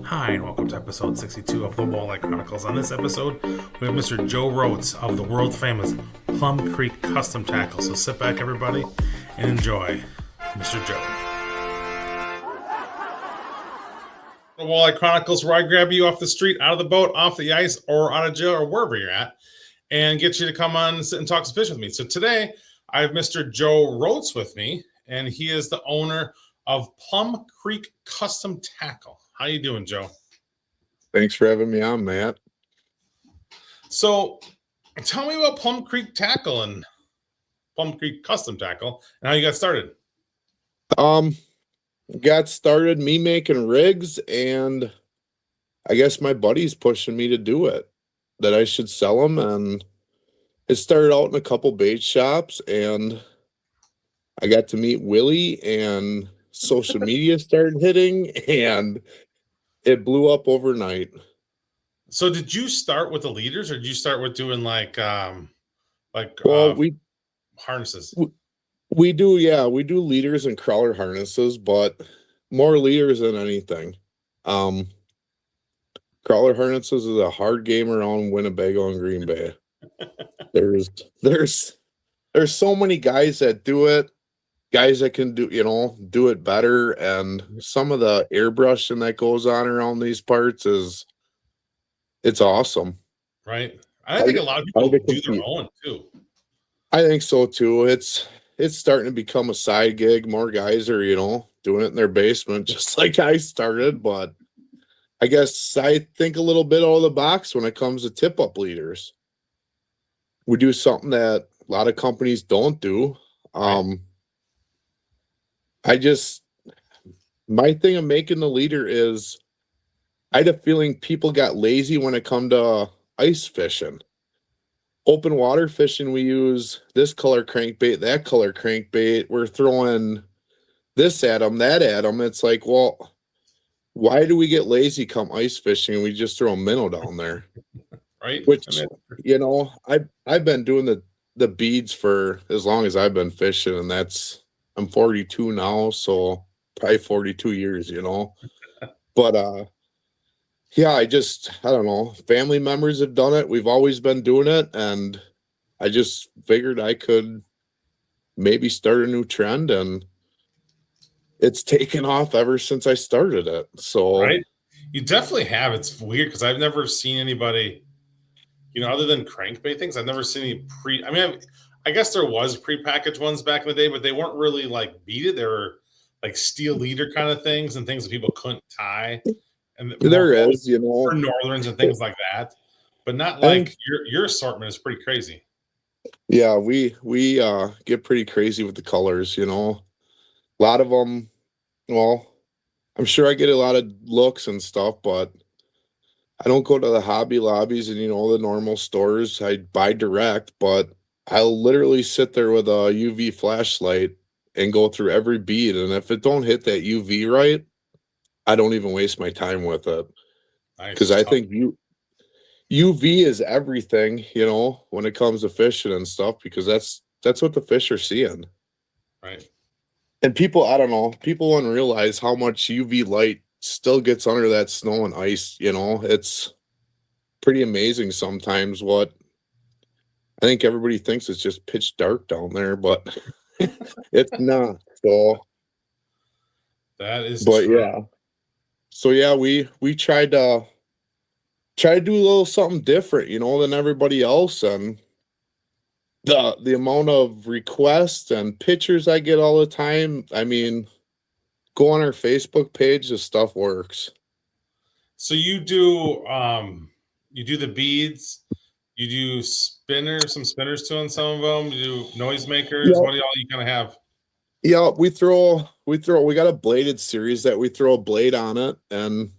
Hi, and welcome to episode 62 of the Walleye Chronicles. On this episode, we have Mr. Joe Roets of the world famous Plum Creek Custom Tackle. So sit back, everybody, and enjoy Mr. Joe. The Walleye Chronicles, where I grab you off the street, out of the boat, off the ice, or out of jail, or wherever you're at, and get you to come on and sit and talk some fish with me. So today, I have Mr. Joe Roets with me, and he is the owner of Plum Creek Custom Tackle. How you doing, Joe? Thanks for having me on, Matt. So tell me about Plum Creek Tackle and Plum Creek Custom Tackle and how you got started. Got started me making rigs, and I guess my buddy's pushing me to do it, that I should sell them. And it started out in a couple bait shops, and I got to meet Willie, and social media started hitting, and it blew up overnight. So did you start with the leaders, or did you start with doing harnesses? We do leaders and crawler harnesses, but more leaders than anything. Crawler harnesses is a hard game around Winnebago and Green Bay. There's so many guys that do it, guys that can do it better, and some of the airbrushing that goes on around these parts it's awesome. Right. I think a lot of people do their own too. I think so too. It's starting to become a side gig. More guys are, doing it in their basement, just like I started. But I guess I think a little bit out of the box when it comes to tip-up leaders. We do something that a lot of companies don't do. Right. My thing of making the leader is I had a feeling people got lazy when it come to ice fishing. Open water fishing, we use this color crankbait, that color crankbait. We're throwing this at them, that at them. It's like, well, why do we get lazy come ice fishing and we just throw a minnow down there? Right. Which, I've been doing the beads for as long as I've been fishing, and I'm 42 now, so probably 42 years, But yeah, I don't know. Family members have done it. We've always been doing it, and I just figured I could maybe start a new trend, and it's taken off ever since I started it. So right, you definitely have. It's weird because I've never seen anybody, other than crankbait things. I've never seen any I guess there was prepackaged ones back in the day, but they weren't really like beaded. They were like steel leader kind of things and things that people couldn't tie. And there is, for northerns and things like that, but not like your assortment is pretty crazy. Yeah, we get pretty crazy with the colors, A lot of them, well, I'm sure I get a lot of looks and stuff, but I don't go to the Hobby Lobbies and the normal stores. I buy direct, but I'll literally sit there with a UV flashlight and go through every bead, and if it don't hit that UV right, I don't even waste my time with it. Because I think UV is everything, when it comes to fishing and stuff, because that's what the fish are seeing. Right. And people, I don't know, people wouldn't realize how much UV light still gets under that snow and ice, It's pretty amazing sometimes what I think everybody thinks it's just pitch dark down there, but it's not. So that is true. Yeah. So yeah, we tried to do a little something different, than everybody else, and the amount of requests and pictures I get all the time. I mean, go on our Facebook page, the stuff works. So you do the beads, you do some spinners too on some of them, you do noisemakers. Yep. What do you kind of have? Yeah, we got a bladed series that we throw a blade on it. And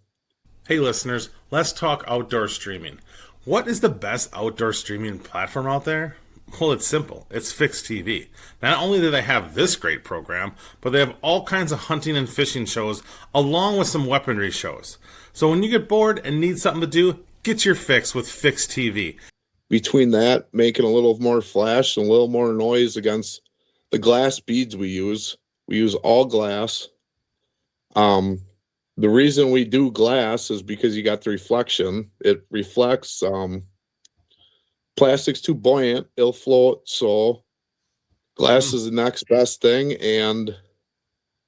hey listeners, let's talk outdoor streaming. What is the best outdoor streaming platform out there? Well, it's simple. It's Fixed TV. Not only do they have this great program, but they have all kinds of hunting and fishing shows along with some weaponry shows. So when you get bored and need something to do, get your fix with Fixed TV. Between that, making a little more flash and a little more noise against the glass beads we use all glass. The reason we do glass is because you got the reflection. It reflects. Plastic's too buoyant; it'll float. So glass Mm, is the next best thing, and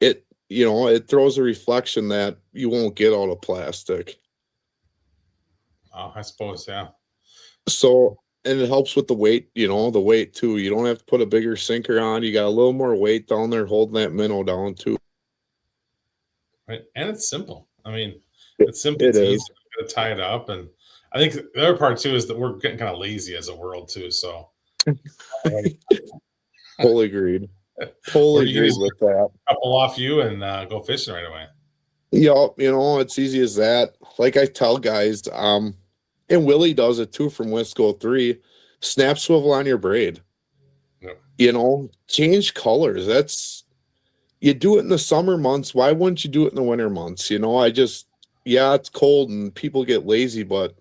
it throws a reflection that you won't get out of plastic. I suppose, yeah. So, and it helps with the weight, the weight too. You don't have to put a bigger sinker on. You got a little more weight down there holding that minnow down too. Right. And it's simple. I mean, It, it's simple. it It's easy is. to tie it up. And I think the other part too is that we're getting kind of lazy as a world too. So Totally agreed. or Totally you can agreed just with that. couple off you and go fishing right away. Yep, it's easy as that. Like I tell guys, and Willie does it too from Wisco 3, snap swivel on your braid. Yep. Change colors. You do it in the summer months. Why wouldn't you do it in the winter months? Yeah, it's cold and people get lazy, but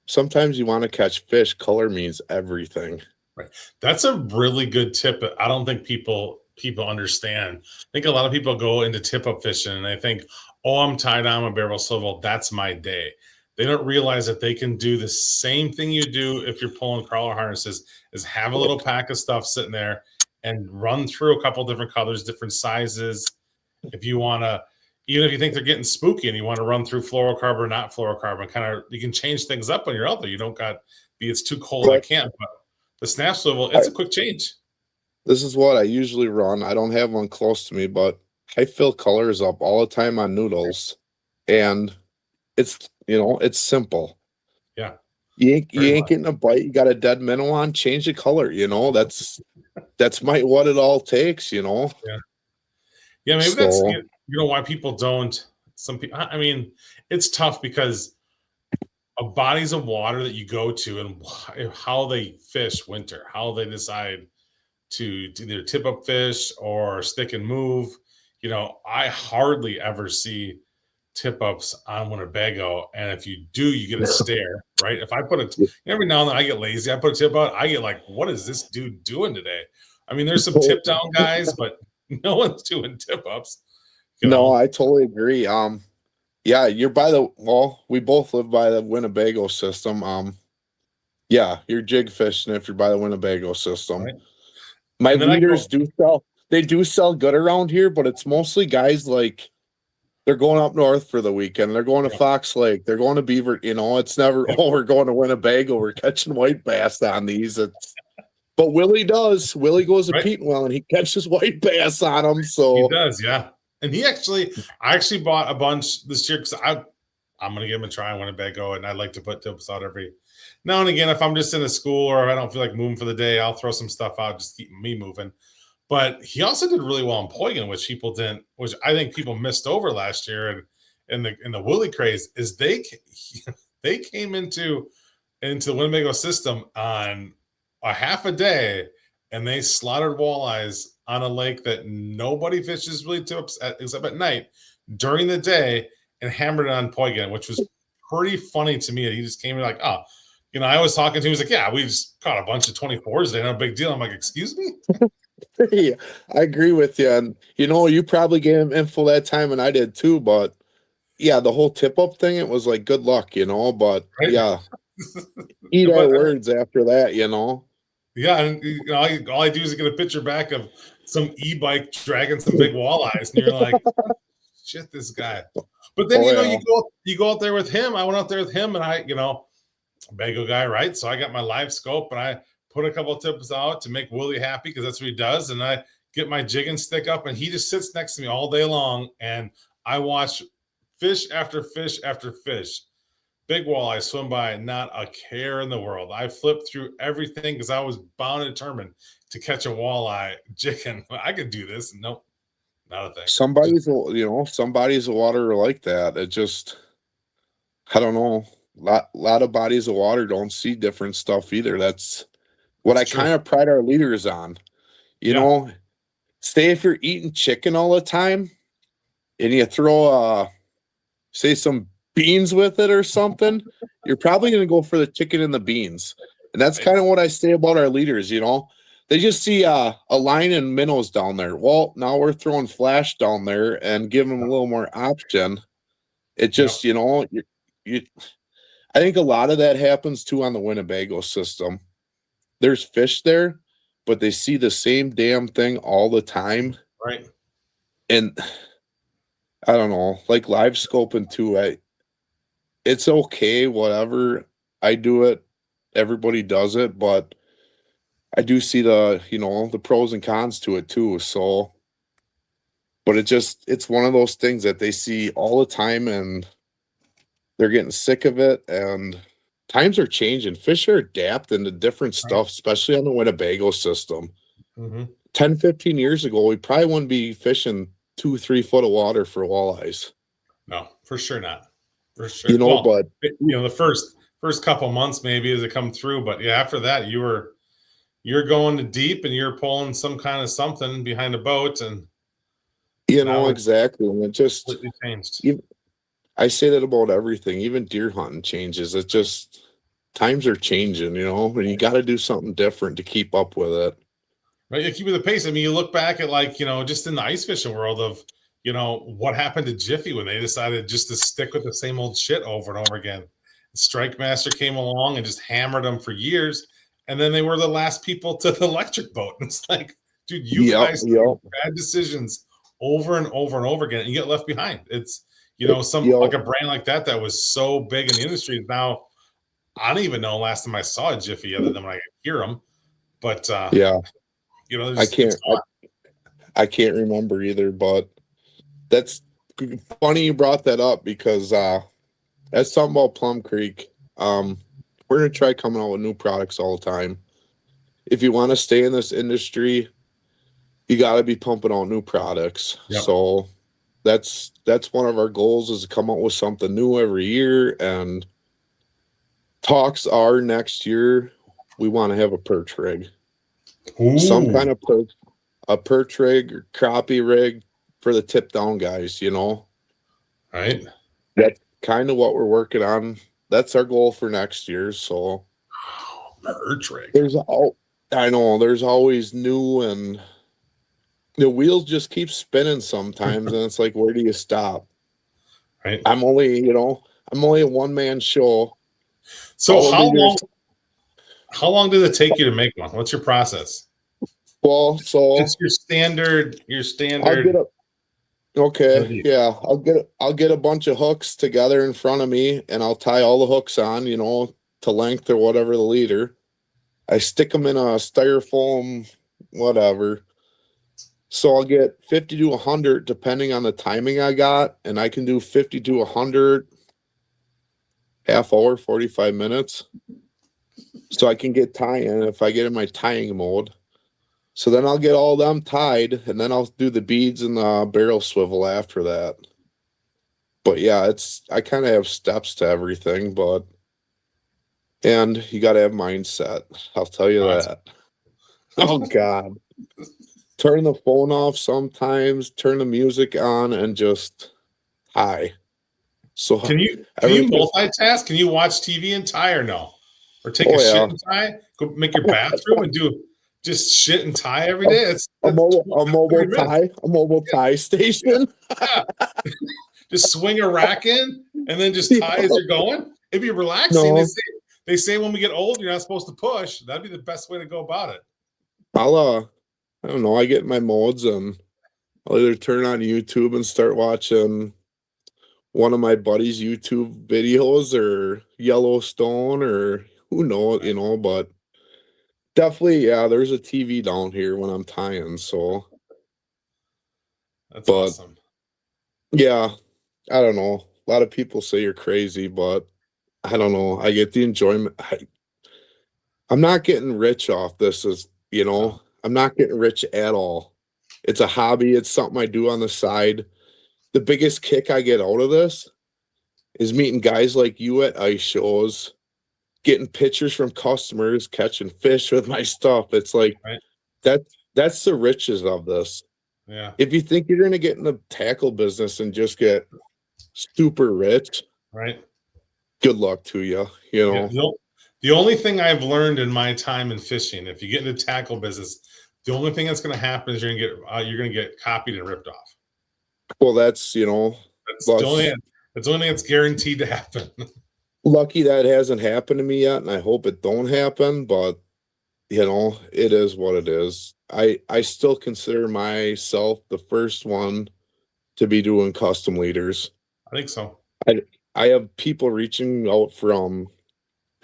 sometimes you want to catch fish. Color means everything. Right. That's a really good tip. But I don't think people understand. I think a lot of people go into tip up fishing and they think, oh, I'm tied on a barrel swivel. That's my day. They don't realize that they can do the same thing you do if you're pulling crawler harnesses, is have a little pack of stuff sitting there and run through a couple different colors, different sizes. If you want to, even if you think they're getting spooky and you want to run through fluorocarbon, not fluorocarbon, kind of, you can change things up when you're out there. You don't got be it's too cold, I But can't. But the snap swivel, I, it's a quick change. this is what I usually run. I don't have one close to me, but I fill colors up all the time on noodles, and it's simple. Yeah, You very ain't much. getting a bite. You got a dead minnow on. Change the color. That's what it all takes. Yeah, yeah. Maybe that's So why people don't. Some people. I mean, it's tough because of bodies of water that you go to and how they fish winter, how they decide to either tip up fish or stick and move. I hardly ever see tip ups on Winnebago, and if you do, you get a stare, right? If I every now and then I get lazy, I put a tip out, I get like, what is this dude doing today? I mean, there's some tip down guys, but no one's doing tip ups, you no, know. I totally agree. Yeah, we both live by the Winnebago system. Yeah, you're jig fishing if you're by the Winnebago system. Right. My And then I leaders go, they do sell good around here, but it's mostly guys like they're going up north for the weekend. They're going to yeah, Fox Lake. They're going to Beaver. It's never, yeah, oh, we're going to Winnebago. We're catching white bass on these. But Willie does. Willie goes to right. Petenwell and he catches white bass on them. He So, does, yeah. And I actually bought a bunch this year because I'm gonna give him a try on Winnebago, and I like to put tips out every now and again. If I'm just in a school or if I don't feel like moving for the day, I'll throw some stuff out, just keep me moving. But he also did really well in Poigan, which people didn't, which I think people missed over last year, and in the Willie craze is they came into the Winnebago system on a half a day, and they slaughtered walleyes on a lake that nobody fishes really tips at, except at night during the day, and hammered it on Poigan, which was pretty funny to me. He just came in like, oh, I was talking to him. He was like, yeah, we've caught a bunch of 24s today. No big deal. I'm like, excuse me? yeah, I agree with you. And, you probably gave him info that time and I did too. But yeah, the whole tip up thing, it was like good luck, But Right? yeah, eat our But words after that. yeah, and all I do is get a picture back of some e-bike dragging some big walleyes, and you're like, shit, this guy. But then Oh, you yeah. go out there with him. I went out there with him, and I Bago guy, right? So I got my live scope, and I put a couple of tips out to make Willie happy because that's what he does. And I get my jigging stick up, and he just sits next to me all day long, and I watch fish after fish after fish. Big walleye swim by, not a care in the world. I flipped through everything because I was bound and determined to catch a walleye jigging. I could do this. Nope, not a thing. Some bodies of water are like that. It just, I don't know. Lot of bodies of water don't see different stuff either. That's what It's I true. kind of pride our leaders on. You Yeah. know, Say if you're eating chicken all the time and you throw say some beans with it or something, you're probably going to go for the chicken and the beans. And that's Right. kind of what I say about our leaders. They just see a line and minnows down there. Well, now we're throwing flash down there and give them a little more option. It Yep. just, you I think a lot of that happens too on the Winnebago system. There's fish there, but they see the same damn thing all the time. Right. And I don't know, like live scoping too. It's okay, whatever. I do it. Everybody does it, but I do see the pros and cons to it too. So, but it's one of those things that they see all the time and they're getting sick of it. And times are changing. Fish are adapting to different Right. stuff, especially on the Winnebago system. Mm-hmm. 10, 15 years ago, we probably wouldn't be fishing 2-3 foot of water for walleyes. No, for sure not. For sure. But The first couple months maybe as it come through, but yeah, after that you're going to deep and you're pulling some kind of something behind a boat, and now it's exactly. And it just, completely changed. I say that about everything, even deer hunting changes. It just, times are changing, and you got to do something different to keep up with it. Right, you keep with the pace. I mean, you look back at just in the ice fishing world of, what happened to Jiffy when they decided just to stick with the same old shit over and over again. Strike Master came along and just hammered them for years, and then they were the last people to the electric boat. And it's like, dude, you guys make bad decisions over and over and over again, and you get left behind. It's like a brand like that was so big in the industry. Now, I don't even know last time I saw a Jiffy other than when I could hear them. But I can't remember either, but that's funny you brought that up because that's something about Plum Creek. We're gonna try coming out with new products all the time. If you want to stay in this industry, you got to be pumping out new products. Yep. So that's one of our goals, is to come out with something new every year. And talks are next year we want to have a perch rig. Ooh. Some kind of perch rig or crappie rig for the tip down guys, Right. That's kind of what we're working on. That's our goal for next year. So perch rig. I know there's always new, and the wheels just keep spinning sometimes, and it's like, where do you stop? Right. I'm only a one-man show. So how long did it take you to make one? What's your process? Well, so it's your standard. I'll get a bunch of hooks together in front of me, and I'll tie all the hooks on, to length or whatever the leader. I stick them in a styrofoam, whatever. So I'll get 50 to 100 depending on the timing I got, and I can do 50 to 100 half hour, 45 minutes. So I can get tying if I get in my tying mode. So then I'll get all them tied, and then I'll do the beads and the barrel swivel after that. But yeah, I kind of have steps to everything, and you got to have mindset. I'll tell you that. Oh God. Turn the phone off sometimes, turn the music on, and just tie. So can you multitask? Can you watch TV and tie, or no? Or take a shit and tie? Go make your bathroom and do just shit and tie every day? It's a mobile tie station. Yeah. Just swing a rack in and then just tie as you're going. It'd be relaxing. No. They say when we get old, you're not supposed to push. That'd be the best way to go about it. I don't know. I get in my modes, and I'll either turn on YouTube and start watching one of my buddy's YouTube videos, or Yellowstone, or who knows, but definitely, yeah, there's a TV down here when I'm tying. So that's awesome. Yeah, I don't know. A lot of people say you're crazy, but I don't know. I get the enjoyment. I'm not getting rich off this, I'm not getting rich at all. It's a hobby. It's something I do on the side. The biggest kick I get out of this is meeting guys like you at ice shows, getting pictures from customers, catching fish with my stuff. It's like that's the riches of this. Yeah. If you think you're going to get in the tackle business and just get super rich, right? Good luck to you. Yeah, the only thing I've learned in my time in fishing, if you get into tackle business, the only thing that's going to happen is you're going to get copied and ripped off. Well, that's the only. It's the only thing that's guaranteed to happen. Lucky that hasn't happened to me yet, and I hope it don't happen, but it is what it is. I still consider myself the first one to be doing custom leaders. I think so. I have people reaching out from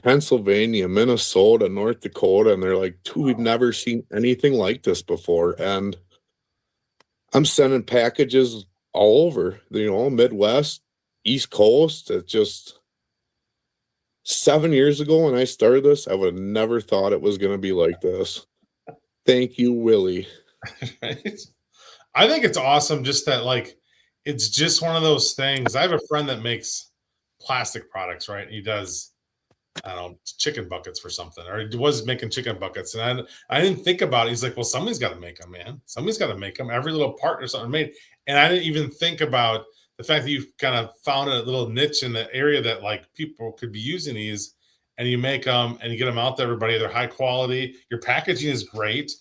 Pennsylvania, Minnesota, North Dakota, and they're like, dude, we've never seen anything like this before. And I'm sending packages all over, Midwest, East Coast. It's just 7 years ago when I started this, I would have never thought it was going to be like this. Thank you, Willie. Right? I think it's awesome just that, like, it's just one of those things. I have a friend that makes plastic products, right? He does, I don't know, chicken buckets for something, or he was making chicken buckets. And I didn't think about it. He's like, well, somebody's got to make them, man. Somebody's got to make them. Every little part or something made. And I didn't even think about the fact that you've kind of found a little niche in the area that like people could be using these, and you make them and you get them out to everybody. They're high quality. Your packaging is great.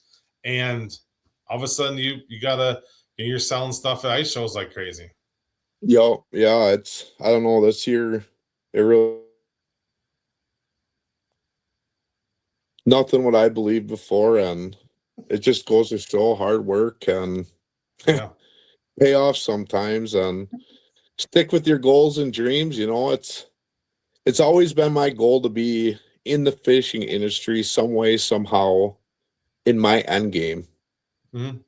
And all of a sudden you gotta, you're selling stuff at ice shows like crazy. Yo, yeah, I don't know, this year, it really, nothing what I believed before, and it just goes to show hard work and Yeah. pay off sometimes, and stick with your goals and dreams. It's always been my goal to be in the fishing industry some way, somehow, in my end game. Mhm.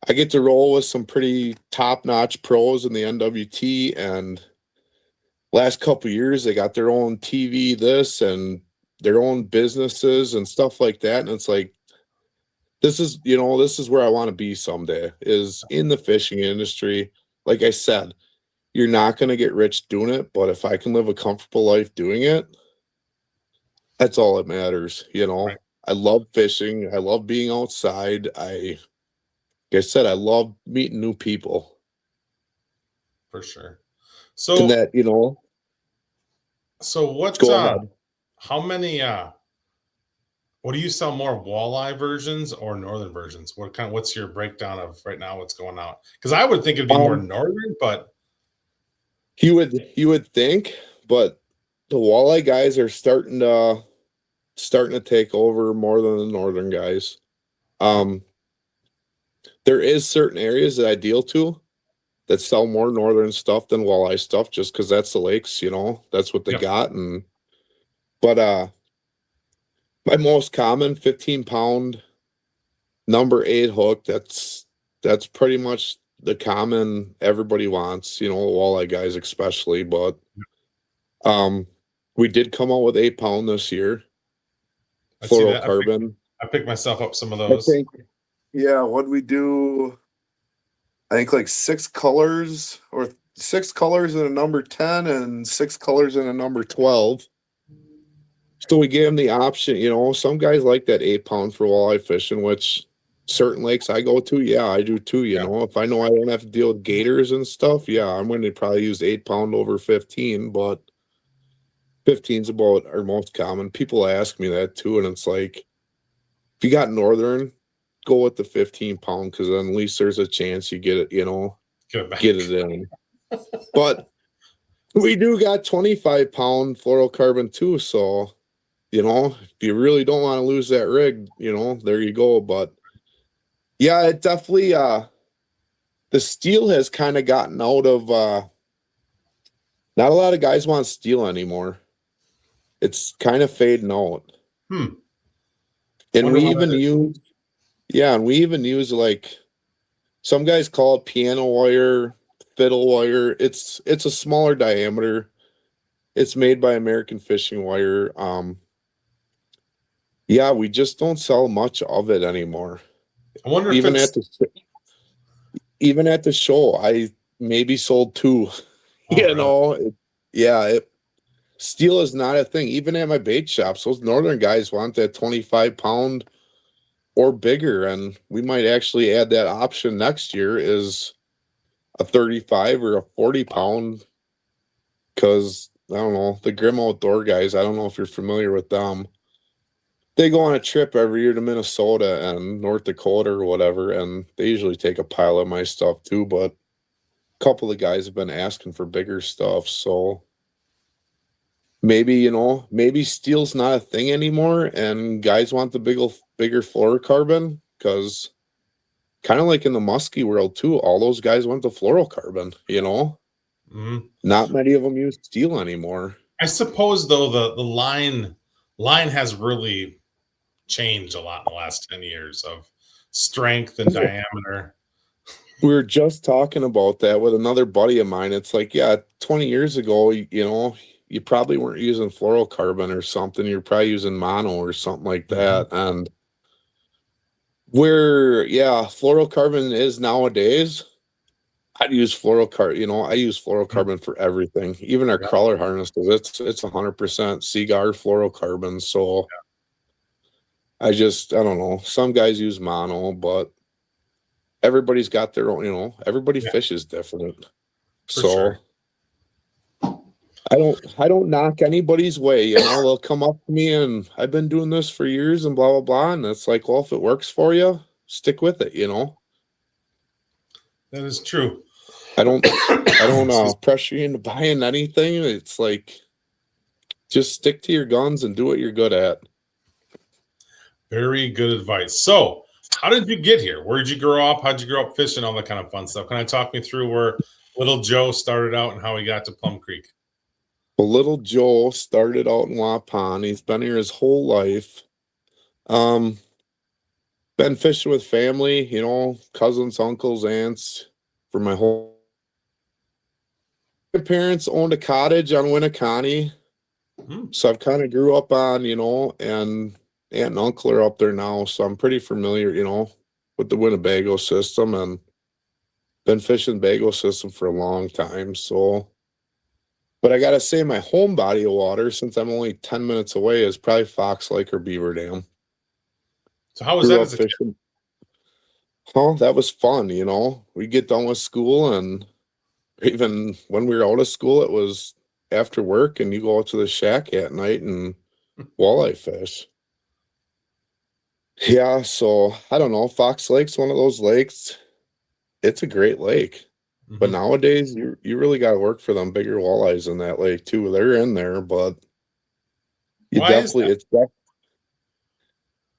I get to roll with some pretty top-notch pros in the NWT, and last couple of years they got their own TV this and their own businesses and stuff like that, and it's like, this is where I want to be someday, is in the fishing industry. Like I said, you're not going to get rich doing it, but if I can live a comfortable life doing it, that's all that matters. Right. I love fishing. I love being outside. Like I said, I love meeting new people. For sure. And So that, what go ahead. how many what do you sell more, walleye versions or northern versions? What's your breakdown of right now what's going out? Because I would think it'd be more northern, but You would think, but the walleye guys are starting to take over more than the northern guys. There is certain areas that I deal to that sell more northern stuff than walleye stuff, just because that's the lakes, that's what they Yep. got. But my most common 15-pound number 8 hook, that's pretty much the common everybody wants, walleye guys especially. But we did come out with 8-pound this year. I see that. Fluorocarbon. I picked myself up some of I those. think, yeah, what'd we do? I think like 6 colors in a number 10 and 6 colors in a number 12. So we gave them the option. Some guys like that 8-pound for walleye fishing, which certain lakes I go to, yeah, I do too. If I know I don't have to deal with gators and stuff, yeah, I'm going to probably use 8-pound over 15, but 15's about our most common. People ask me that too, and it's like, if you got northern, go with the 15-pound, because then at least there's a chance you get it, get it in. But we do got 25-pound fluorocarbon too, so if you really don't want to lose that rig, there you go. But yeah, it definitely the steel has kind of gotten out of not a lot of guys want steel anymore. It's kind of fading out. And we even use like, some guys call it piano wire, fiddle wire. It's a smaller diameter. It's made by American Fishing Wire. Yeah, we just don't sell much of it anymore. I wonder if even at the show, I maybe sold 2. Really? Steel is not a thing. Even at my bait shops, those northern guys want that 25-pound or bigger, and we might actually add that option next year, is a 35 or a 40-pound, because I don't know, the Grim Outdoor guys, I don't know if you're familiar with them. They go on a trip every year to Minnesota and North Dakota or whatever, and they usually take a pile of my stuff too. But couple of guys have been asking for bigger stuff, so maybe steel's not a thing anymore, and guys want the bigger fluorocarbon because kind of like in the muskie world too, all those guys went to fluorocarbon. Mhm. Not many of them use steel anymore. I suppose though the line has really changed a lot in the last 10 years of strength and diameter. We were just talking about that with another buddy of mine. It's like, yeah, 20 years ago, you probably weren't using fluorocarbon or something. You're probably using mono or something like that. And where, yeah, fluorocarbon is nowadays, I'd use fluorocarbon. I use fluorocarbon for everything. Even our Yeah. crawler harnesses, it's 100% Seaguar fluorocarbon. So I don't know. Some guys use mono, but everybody's got their own, everybody Yeah, fishes different. for So sure. I don't knock anybody's way, they'll come up to me and I've been doing this for years and blah blah blah. And it's like, well, if it works for you, stick with it. That is true. I don't pressure you into buying anything. It's like just stick to your guns and do what you're good at. Very good advice. So, how did you get here? Where did you grow up? How did you grow up fishing? All that kind of fun stuff. Can I talk me through where little Joe started out and how he got to Plum Creek? Well, little Joel started out in Waupun. He's been here his whole life. Um, been fishing with family, cousins, uncles, aunts for my whole. My parents owned a cottage on Winneconne, so I've kind of grew up on, and aunt and uncle are up there now, so I'm pretty familiar, with the Winnebago system and been fishing Bago system for a long time. So, but I gotta say, my home body of water, since I'm only 10 minutes away, is probably Fox Lake or Beaver Dam. So, how was Grew that up as a kid? fishing. Oh, that was fun, We get done with school, and even when we were out of school, it was after work, and you go out to the shack at night and walleye fish. Yeah, so I don't know. Fox Lake's one of those lakes. It's a great lake, but nowadays you really got to work for them bigger walleyes in that lake too. They're in there, but Why is that?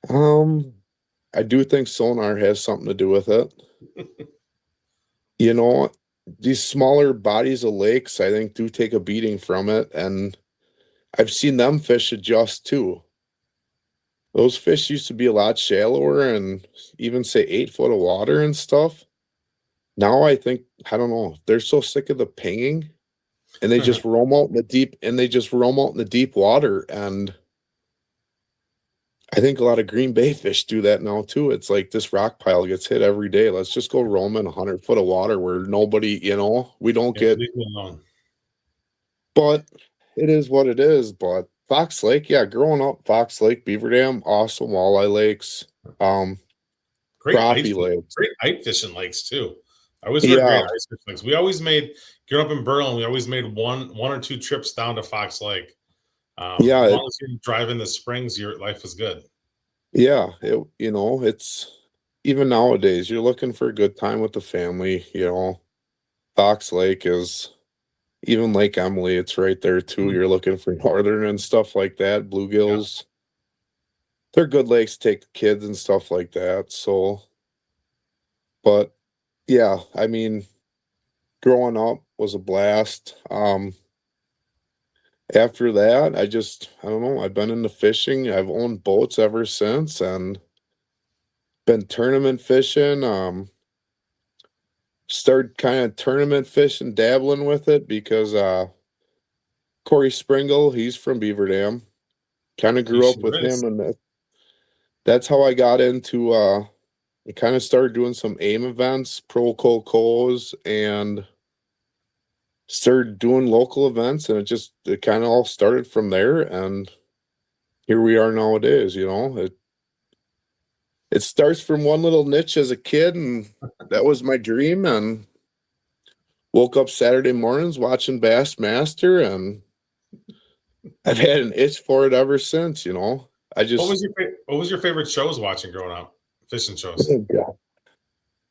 um I do think sonar has something to do with it. You know, these smaller bodies of lakes, I think, do take a beating from it, and I've seen them fish adjust too. Those fish used to be a lot shallower and even say 8 foot of water and stuff. Now I think, I don't know, they're so sick of the pinging and they just roam out in the deep water. And I think a lot of Green Bay fish do that now too. It's like this rock pile gets hit every day. Let's just go roam in 100 foot of water where nobody, we don't Yeah, get, leave me alone. but it is what it is. But Fox Lake, yeah, growing up, Fox Lake, Beaver Dam, awesome walleye lakes, Great crappie lakes. great ice fishing lakes too. I always heard great Yeah, ice fishing lakes. We always made growing up in Berlin. We always made one or two trips down to Fox Lake. yeah, As long as you drive in the springs, your life is good. yeah. It's even nowadays, you're looking for a good time with the family, Fox Lake is even Lake Emily, it's right there too. You're looking for northern and stuff like that, Yeah. bluegills. They're good lakes to take the kids and stuff like that. So, but yeah, I mean, growing up was a blast. After that, I don't know, I've been into fishing. I've owned boats ever since and been tournament fishing. Started kind of tournament fishing, dabbling with it because Corey Springle, he's from Beaver Dam. Kind of He grew up sure with is. him, and that's how I got into I kind of started doing some AIM events, pro Colcos, and started doing local events, and it kind of all started from there, and here we are nowadays. It starts from one little niche as a kid, and that was my dream, and woke up Saturday mornings watching Bassmaster, and I've had an itch for it ever since. I just What was your favorite shows watching growing up? Fishing shows. oh God.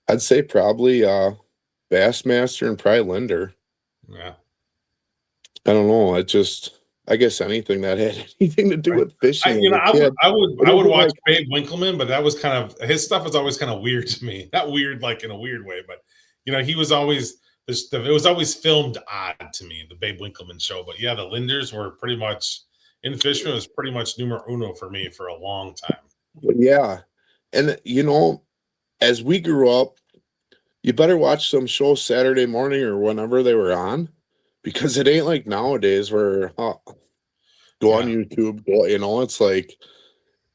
I'd say probably Bassmaster and probably Linder. Yeah. I don't know. I guess anything that had anything to do Right. with fishing as a I would kid. I It would isn't watch like, Babe Winkleman, but that was kind of his stuff was always kind of weird to me. Not weird like in a weird way, but he was always it was always filmed odd to me, the Babe Winkleman show. But yeah, the Linders were pretty much in Fishman was pretty much numero uno for me for a long time. yeah. And as we grew up, you better watch some show Saturday morning or whenever they were on, because it ain't like nowadays where go on Yeah, YouTube, it's like,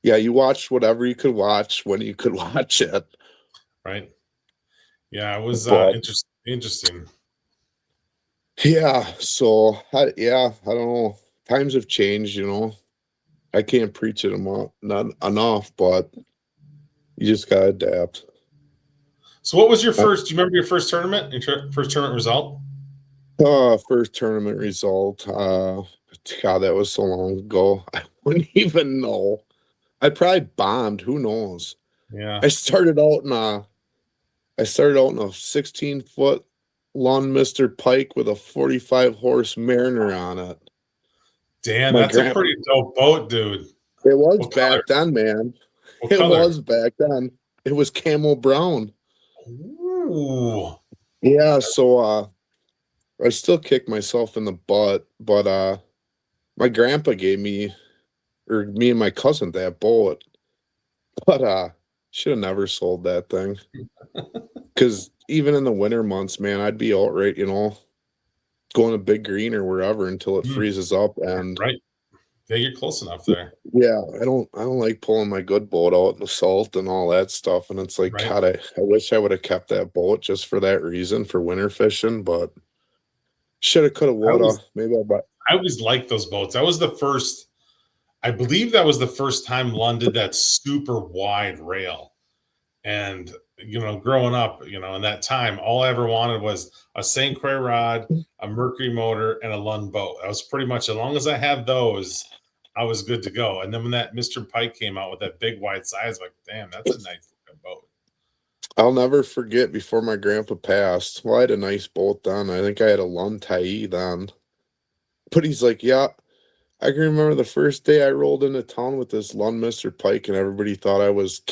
yeah, you watched whatever you could watch when you could watch it. right. Yeah, it was But interesting. yeah, so I don't know. Times have changed. I can't preach it not enough, but you just gotta adapt. So what was your first? Do you remember your first tournament? First tournament result? First tournament result. God, that was so long ago. I wouldn't even know. I probably bombed. Who knows? Yeah. I started out in a 16-foot Lund Mister Pike with a 45 horse Mariner on it. Damn, My that's a grandpa. pretty dope boat, dude. It was What color? back then, man. What It color? was back then. It was camel brown. Ooh. Yeah, so I still kick myself in the butt, but my grandpa gave me or me and my cousin that boat. But should have never sold that thing. Cause even in the winter months, man, I'd be outright, going to Big Green or wherever until it freezes up. And Right. Yeah, you're close enough there. yeah, I don't like pulling my good boat out in the salt and all that stuff. And it's like, Right. God, I wish I would have kept that boat just for that reason for winter fishing, but shoulda, coulda, woulda. Maybe I'll buy. I always liked those boats. That was the first, I believe that was the first time Lund did that super wide rail. And, growing up, in that time, all I ever wanted was a St. Croix rod, a Mercury motor, and a Lund boat. That was pretty much, as long as I had those, I was good to go. And then when that Mr. Pike came out with that big wide size, like, damn, that's a nice looking boat. I'll never forget before my grandpa passed. Well, I had a nice boat then. I think I had a Lund Tai then. But he's like, yeah, I can remember the first day I rolled into town with this Lund Mr. Pike, and everybody thought I was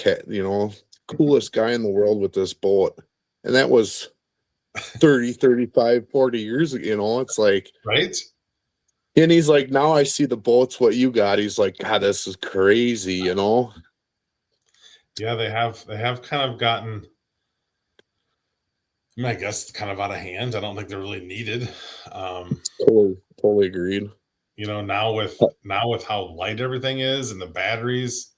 coolest guy in the world with this boat. And that was 30, 35, 40 years ago. It's like, Right? and he's like, now I see the boats, what you got. He's like, God, this is crazy, Yeah, they have kind of gotten, I guess, kind of out of hand. I don't think they're really needed. Totally agreed. Now with how light everything is and the batteries,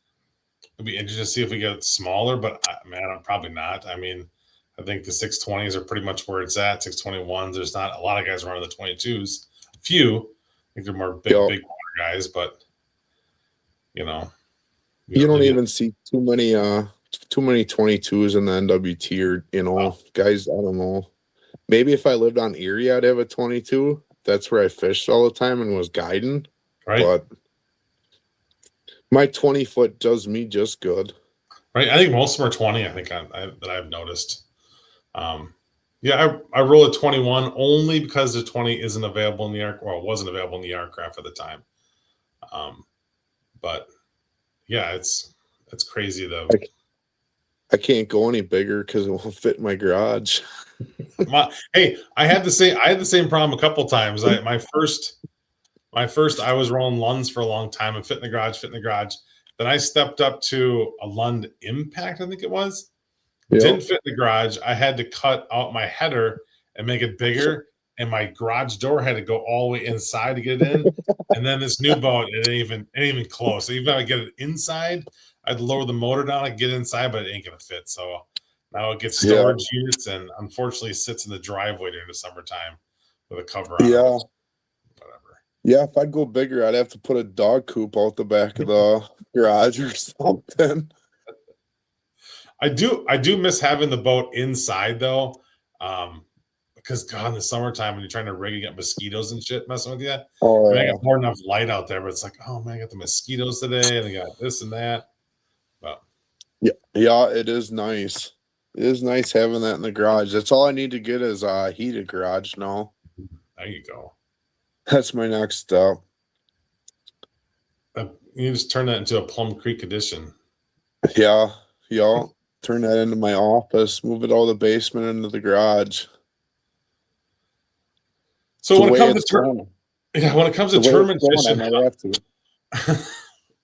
it'd be interesting to see if we get smaller. But man, I'm probably not. I mean, I think the 620s are pretty much where it's at. 621s. There's not a lot of guys running the 22s. A few. I think they're more big water guys, but you don't even see too many 22s in the NWT or guys. I don't know. Maybe if I lived on Erie, I'd have a 22. That's where I fished all the time and was guiding. Right. But my 20-foot does me just good. Right. I think most of them are 20. I think that I've noticed. Yeah, I roll a 21 only because the 20 isn't available in the arc, or wasn't available in the aircraft at the time. But yeah, it's crazy though. I can't go any bigger because it won't fit in my garage. Hey, I had the same problem a couple times. My first I was rolling Lunds for a long time and fit in the garage. Then I stepped up to a Lund Impact, I think it was. Yep. Didn't fit in the garage. I had to cut out my header and make it bigger, and my garage door had to go all the way inside to get it in. And then this new boat, it ain't even close. So even if I get it inside, I'd lower the motor down and get inside, but it ain't gonna fit. So now it gets storage units, and unfortunately sits in the driveway during the summertime with a cover on. Yeah. It. Whatever. Yeah, if I'd go bigger, I'd have to put a dog coop out the back of the garage or something. I do miss having the boat inside though, because God, in the summertime when you're trying to rig and get mosquitoes and shit messing with you, I got more enough light out there, but it's like, oh man, I got the mosquitoes today, and I got this and that. But yeah, it is nice. It is nice having that in the garage. That's all I need to get is a heated garage now. There you go. That's my next step. You just turn that into a Plum Creek edition. Yeah, yeah. Turn that into my office. Move it out of the basement into the garage. So when it comes to tournament I fishing might have to.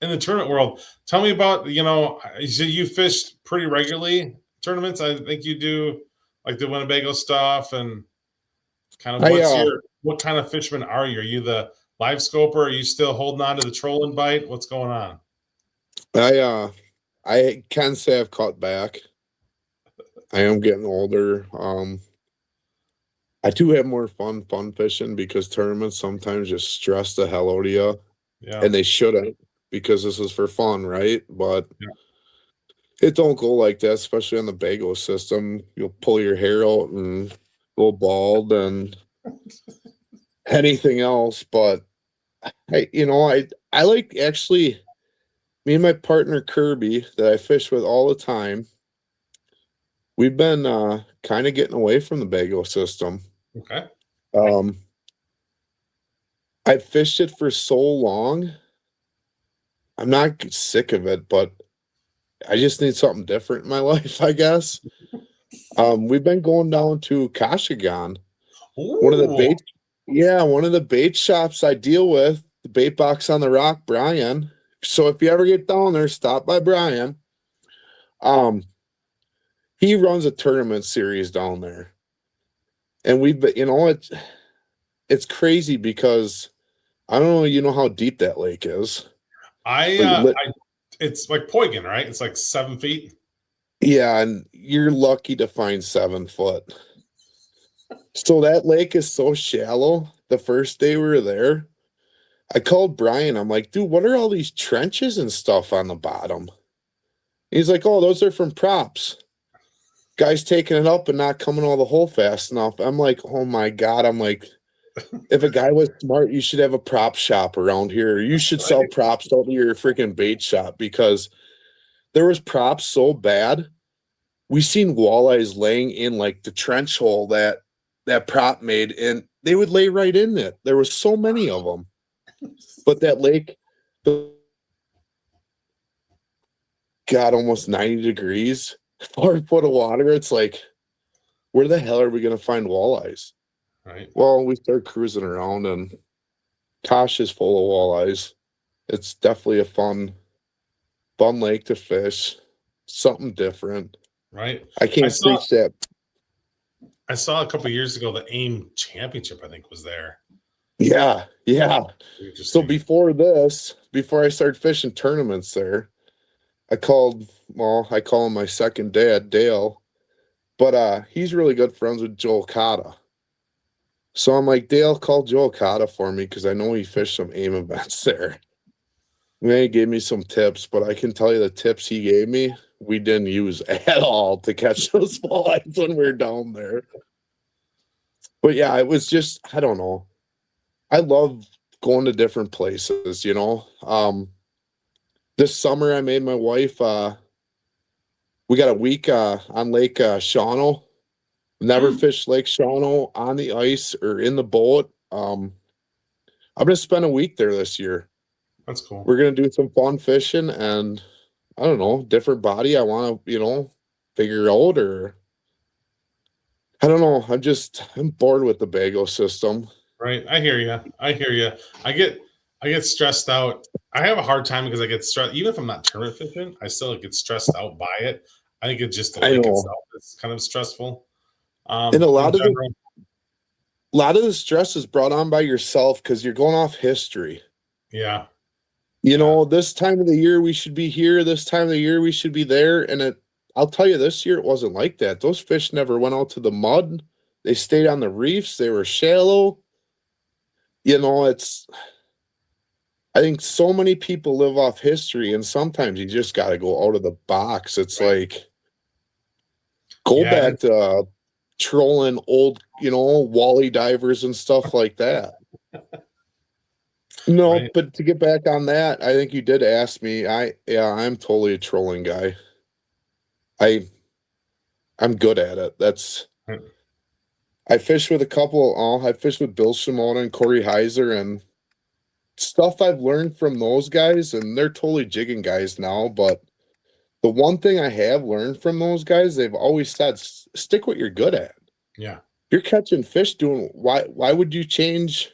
in the tournament world, tell me about, you said you fished pretty regularly tournaments. I think you do like the Winnebago stuff, and kind of what kind of fisherman are you? Are you the live scoper? Are you still holding on to the trolling bite? What's going on? I can say I've caught back. I am getting older. I do have more fun fishing because tournaments sometimes just stress the hell out of you. Yeah. And they shouldn't, because this is for fun, right? But Yeah. it don't go like that, especially on the Bago system. You'll pull your hair out and go bald and anything else. But I like, actually, me and my partner Kirby that I fish with all the time, we've been kind of getting away from the Bago system. Okay. I fished it for so long. I'm not sick of it, but I just need something different in my life, I guess. We've been going down to Kashagan. One of the bait shops I deal with, the bait box on the rock, Brian. So if you ever get down there, stop by Brian. He runs a tournament series down there. And we've been, it's crazy because I don't know, how deep that lake is. It's like Poigan, right? It's like 7 feet. Yeah, and you're lucky to find 7 foot. So that lake is so shallow. The first day we were there, I called Brian. I'm like, dude, what are all these trenches and stuff on the bottom? He's like, oh, those are from props. Guy's taking it up and not coming out of the hole fast enough. I'm like, oh my God. I'm like, if a guy was smart, you should have a prop shop around here. You should sell props out of your freaking bait shop, because there was props so bad. We seen walleyes laying in like the trench hole that prop made, and they would lay right in it. There was so many of them. But that lake got almost 90 degrees, 4 foot of water. It's like, where the hell are we going to find walleyes? Right. Well, we start cruising around, and Kosh is full of walleyes. It's definitely a fun lake to fish. Something different. Right. I can't preach that. I saw a couple years ago the AIM Championship, I think, was there. Yeah. So before I started fishing tournaments there, I call him my second dad, Dale. But he's really good friends with Joe Okada. So I'm like, Dale, call Joe Okada for me, because I know he fished some AIM events there. And he gave me some tips, but I can tell you the tips he gave me, we didn't use at all to catch those walleyes when we were down there. But yeah, it was just, I don't know. I love going to different places, This summer I made my wife, we got a week on Lake Shawano. Never fished Lake Shawano on the ice or in the boat. I'm going to spend a week there this year. That's cool. We're going to do some fun fishing, and I don't know, different body I want to, figure out, or I don't know. I'm bored with the Bago system. Right. I hear you. I get stressed out. I have a hard time because I get stressed. Even if I'm not tournament fishing, I still get stressed out by it. I think it's just the lake itself is kind of stressful. And a lot of the stress is brought on by yourself, because you're going off history. Yeah. This time of the year we should be here. This time of the year we should be there. And I'll tell you, this year it wasn't like that. Those fish never went out to the mud. They stayed on the reefs. They were shallow. I think so many people live off history, and sometimes you just got to go out of the box. It's like, go back to trolling old, wally divers and stuff like that. No, right. But to get back on that, I think you did ask me. I'm totally a trolling guy. I'm good at it. Right. I fished with a couple. I fished with Bill Shimona and Corey Heiser, and stuff I've learned from those guys, and they're totally jigging guys now. But the one thing I have learned from those guys, they've always said, stick what you're good at. Yeah. You're catching fish doing why would you change?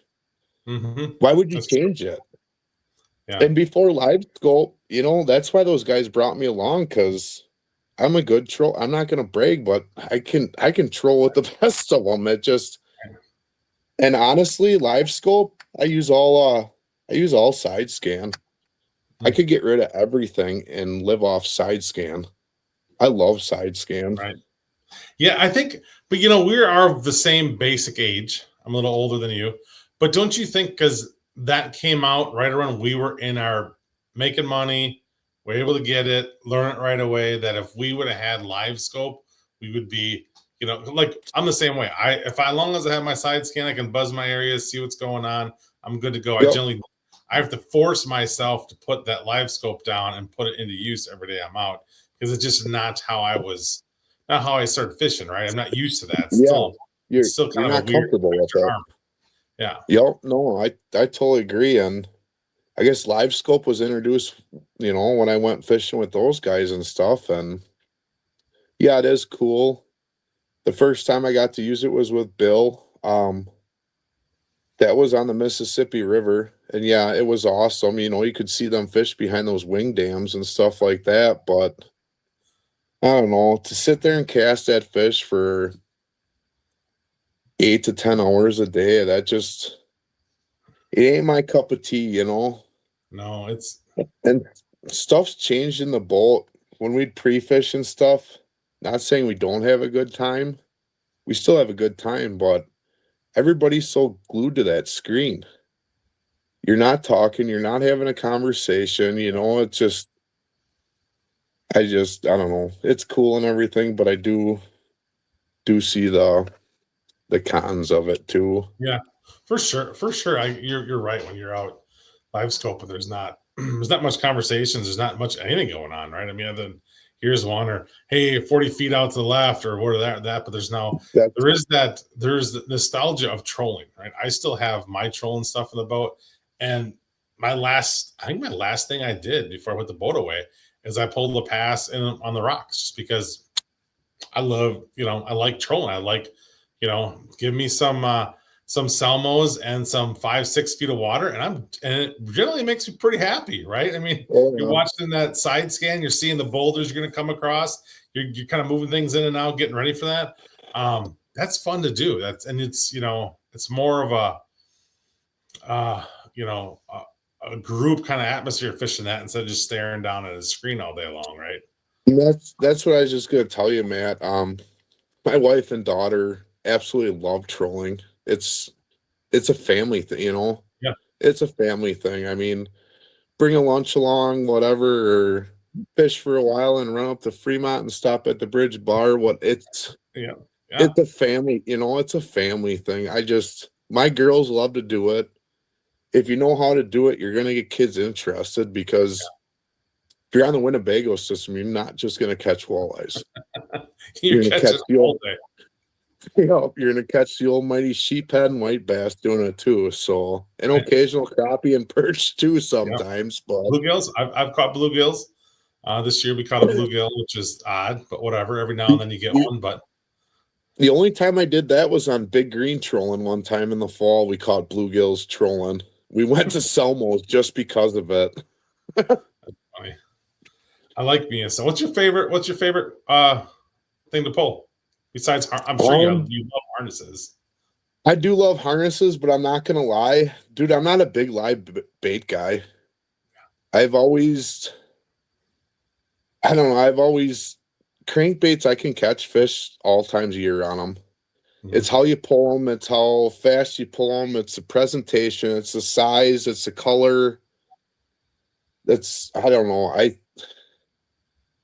Mm-hmm. Why would you That's true. change it? Yeah. And before live scope, that's why those guys brought me along, because I'm a good troll. I'm not gonna brag, but I can troll with the best of them. It just and honestly, live scope, I use all side scan. I Mm. could get rid of everything and live off side scan. I love side scan. Right. Yeah, I think, but you know, we are the same basic age. I'm a little older than you, but don't you think because that came out right around we were in our making money, we're able to get it, learn it right away, that if we would have had live scope, we would be, you know, like I'm the same way. As long as I have my side scan, I can buzz my areas, see what's going on. I'm good to go. Yep. I have to force myself to put that live scope down and put it into use every day I'm out, because it's just not how I started fishing, right? I'm not used to that. Yeah. It's still You're kind of a not weird comfortable with extra it. arm. Yeah. Yep. No, I totally agree. And I guess live scope was introduced, when I went fishing with those guys and stuff. And yeah, it is cool. The first time I got to use it was with Bill. That was on the Mississippi River. And yeah, it was awesome. You could see them fish behind those wing dams and stuff like that. But I don't know, to sit there and cast that fish for 8 to 10 hours a day, it ain't my cup of tea. No, it's And stuff's changed in the boat. When we'd pre-fish and stuff, not saying we don't have a good time. We still have a good time, but everybody's so glued to that screen. You're not talking, you're not having a conversation, it's just I don't know. It's cool and everything, but I do see the cons of it too. yeah, for sure. For sure. You're right. When you're out live scope, but there's not much conversations, there's not much anything going on, right? I mean, other than here's one, or hey, 40 feet out to the left, or what, that, but That's there's the nostalgia of trolling, right? I still have my trolling stuff in the boat. And I think my last thing I did before I put the boat away is I pulled the pass on the rocks, just because I like trolling. I like, give me some salmos and some 5, 6 feet of water, and it generally makes me pretty happy, right? I mean, you're oh, watching that side scan, you're seeing the boulders you're going to come across, you're kind of moving things in and out, getting ready for that. That's fun to do. It's more of uh, you know, a group kind of atmosphere fishing that, instead of just staring down at a screen all day long, right? yeah. That's what I was just gonna tell you, Matt. My wife and daughter absolutely love trolling. It's a family thing. Yeah. It's a family thing. I mean, bring a lunch along, whatever, or fish for a while and run up to Fremont and stop at the Bridge Bar. Yeah. Yeah. It's a family, it's a family thing. My girls love to do it. If you know how to do it, you're gonna get kids interested, because if you're on the Winnebago system, you're not just gonna catch walleyes. You're You're gonna catching catch them all day. you're gonna catch the almighty sheephead and white bass doing it too. So an Right. occasional crappie and perch too Yeah. sometimes, but Bluegills. I've caught bluegills. This year we caught a bluegill, which is odd, but whatever. Every now and then you get the, one, but the only time I did that was on Big Green trolling one time in the fall. We caught bluegills trolling. We went to Selmo's just because of it. funny. I like being so. What's your favorite thing to pull? Besides, I'm sure you love harnesses. I do love harnesses, but I'm not gonna lie, dude. I'm not a big live bait guy. I've always, I don't know. I've always crankbaits. I can catch fish all times of year on them. Mhm. It's how you pull them. It's how fast you pull them. It's the presentation. It's the size. It's the color. I don't know.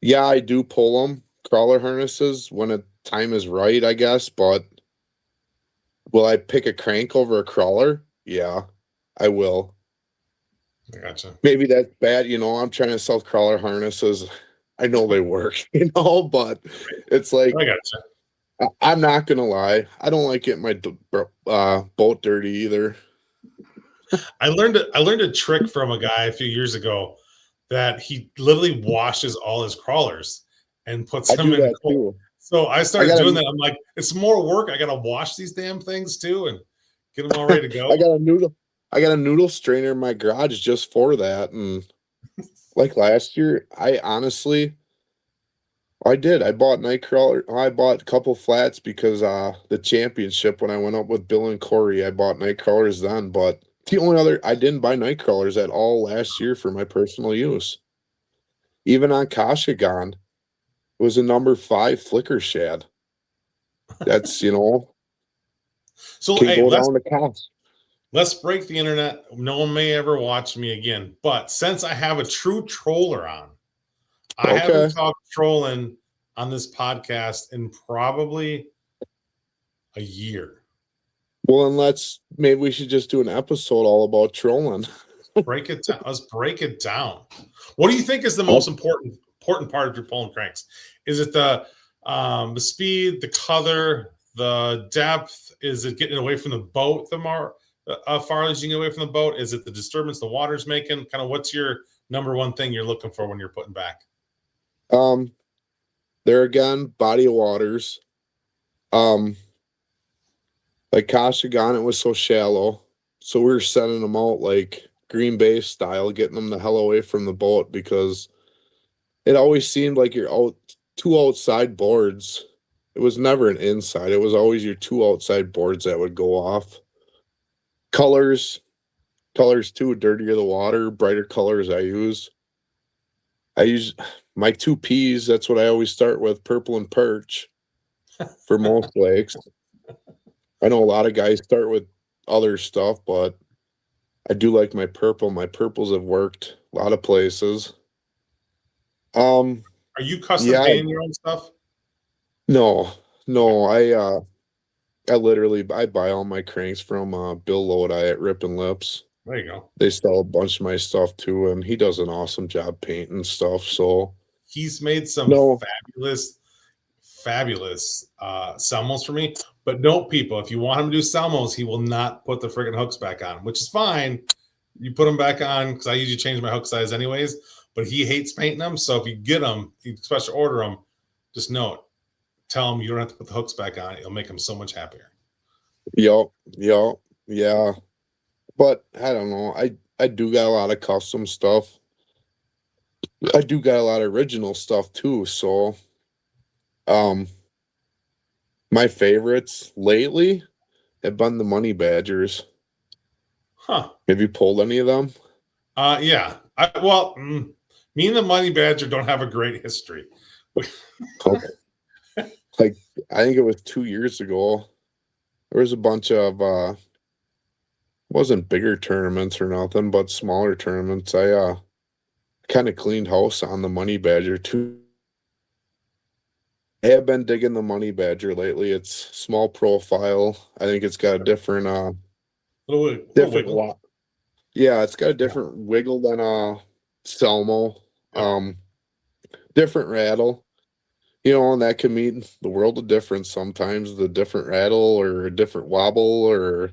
Yeah, I do pull them, crawler harnesses, when a time is right, I guess. But will I pick a crank over a crawler? Yeah, I will. I gotcha. Maybe that's bad. I'm trying to sell crawler harnesses. I know they work, but it's like, I gotcha. I'm not gonna lie. I don't like getting my boat dirty either. I learned a trick from a guy a few years ago that he literally washes all his crawlers and puts I them do in that cold. too. So I I started got doing a that. I'm like, it's more work. I got to wash these damn things too and get them all ready to I go. got a noodle I got a noodle strainer in my garage just for that. And like last year, I did. I bought Nightcrawler. I bought a couple flats because the championship when I went up with Bill and Corey, I bought Nightcrawlers then. But the only other I didn't buy Nightcrawlers at all last year for my personal use. Even on Kashagan, it was a number 5 flicker shad. That's So can hey, go down to cost. let's break the internet. No one may ever watch me again. But since I have a true troller on, I Okay. haven't talked trolling on this podcast in probably a year. Well, then maybe we should just do an episode all about trolling. Break it down. Let's break it down. What do you think is the Oh, most important part of your pulling cranks? Is it the speed, the color, the depth? Is it getting away from the boat the more far as you can get away from the boat? Is it the disturbance the water's making? Kind of what's your number one thing you're looking for when you're putting back? Um, there again, body of waters. Um, like Kashagan, it was so shallow, so we were sending them out like Green Bay style, getting them the hell away from the boat because it always seemed like you're out two outside boards. It was never an inside. It was always your two outside boards that would go off. Colors, colors too. Dirtier the water, brighter colors I use. I use my two P's. That's what I always start with: purple and perch for most lakes. I know a lot of guys start with other stuff, but I do like my purple. My purples have worked a lot of places. Um, Are you custom yeah, painting your own stuff? no, Okay, no, I buy all my cranks from Bill Lodi at Rip and Lips. there you go. They sell a bunch of my stuff too, and he does an awesome job painting stuff. So He's made some no, fabulous salmos for me. But note, people, if you want him to do salmos, he will not put the friggin' hooks back on, which is fine. You put them back on because I usually change my hook size anyways. But he hates painting them. So if you get them, you special order them, just note, tell him you don't have to put the hooks back on. It'll make him so much happier. yup, yeah. But I don't know. I do got a lot of custom stuff. I do got a lot of original stuff too. So um my favorites lately have been the Money Badgers. Huh. Have you pulled any of them? Yeah. Me and the Money Badger don't have a great history. Okay. Like I think it was 2 years ago. There was a bunch of wasn't bigger tournaments or nothing, but smaller tournaments. I kind of cleaned house on the Money Badger too. I have been digging the Money Badger lately. It's small profile. I think it's got a different Little different wiggle. lot. Yeah, it's got a different wiggle than Selmo. Yep. Different rattle. And that can mean the world of difference sometimes. The different rattle or a different wobble or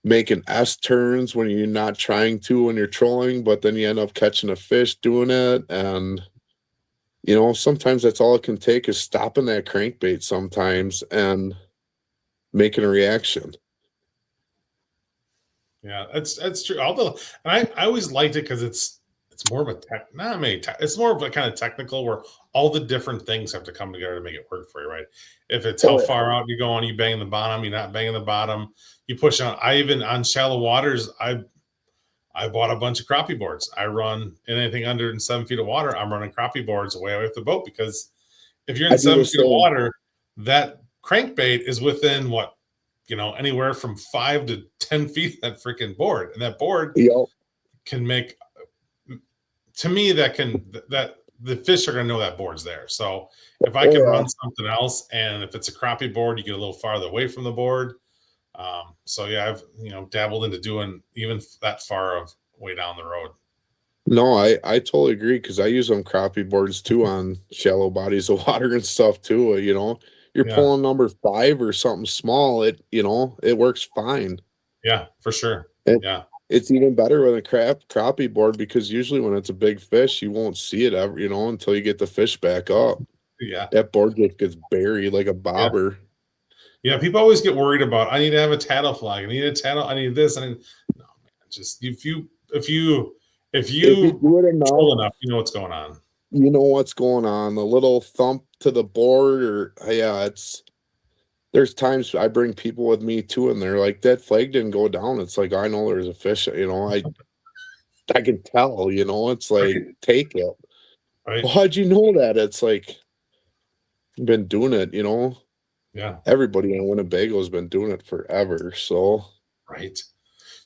making S turns when you're not trying to when you're trolling, but then you end up catching a fish doing it. And sometimes that's all it can take is stopping that crankbait sometimes and making a reaction. Yeah, that's true. Although, and I always liked it because it's more of a it's more of a kind of technical where all the different things have to come together to make it work for you, right? If it's how Oh, yeah. far out you're going, you banging the bottom, you're not banging the bottom, you push on. I even on shallow waters, I bought a bunch of crappie boards. I run in anything under 7 feet of water. I'm running crappie boards way away with the boat because if you're in I do the 7 feet of same. water, that crankbait is within what anywhere from 5 to 10 feet of that freaking board, and that board Yep. can make. To me, that the fish are going to know that board's there. So if I can run something else, and if it's a crappie board, you get a little farther away from the board. So yeah, I've dabbled into doing even that far of way down the road. No, I totally agree because I use them crappie boards too on shallow bodies of water and stuff too. You're Yeah. pulling number 5 or something small. It works fine. Yeah, for sure. It, Yeah. it's even better with a crappie board because usually when it's a big fish, you won't see it ever, until you get the fish back up. Yeah. That board just gets buried like a Yeah. bobber. Yeah. People always get worried about, I need to have a tattle flag. I need a tattle. I need this. No, man. Just if If you you do it enough, troll enough, you know what's going on. you know what's going on. The little thump to the board, or yeah, there's times I bring people with me too, and they're like, that flag didn't go down. It's like, I know there's a fish, I can tell, it's like, Right. take it. Right. Well, how'd you know that? It's like, been doing it, Yeah. everybody in Winnebago's been doing it forever. So Right.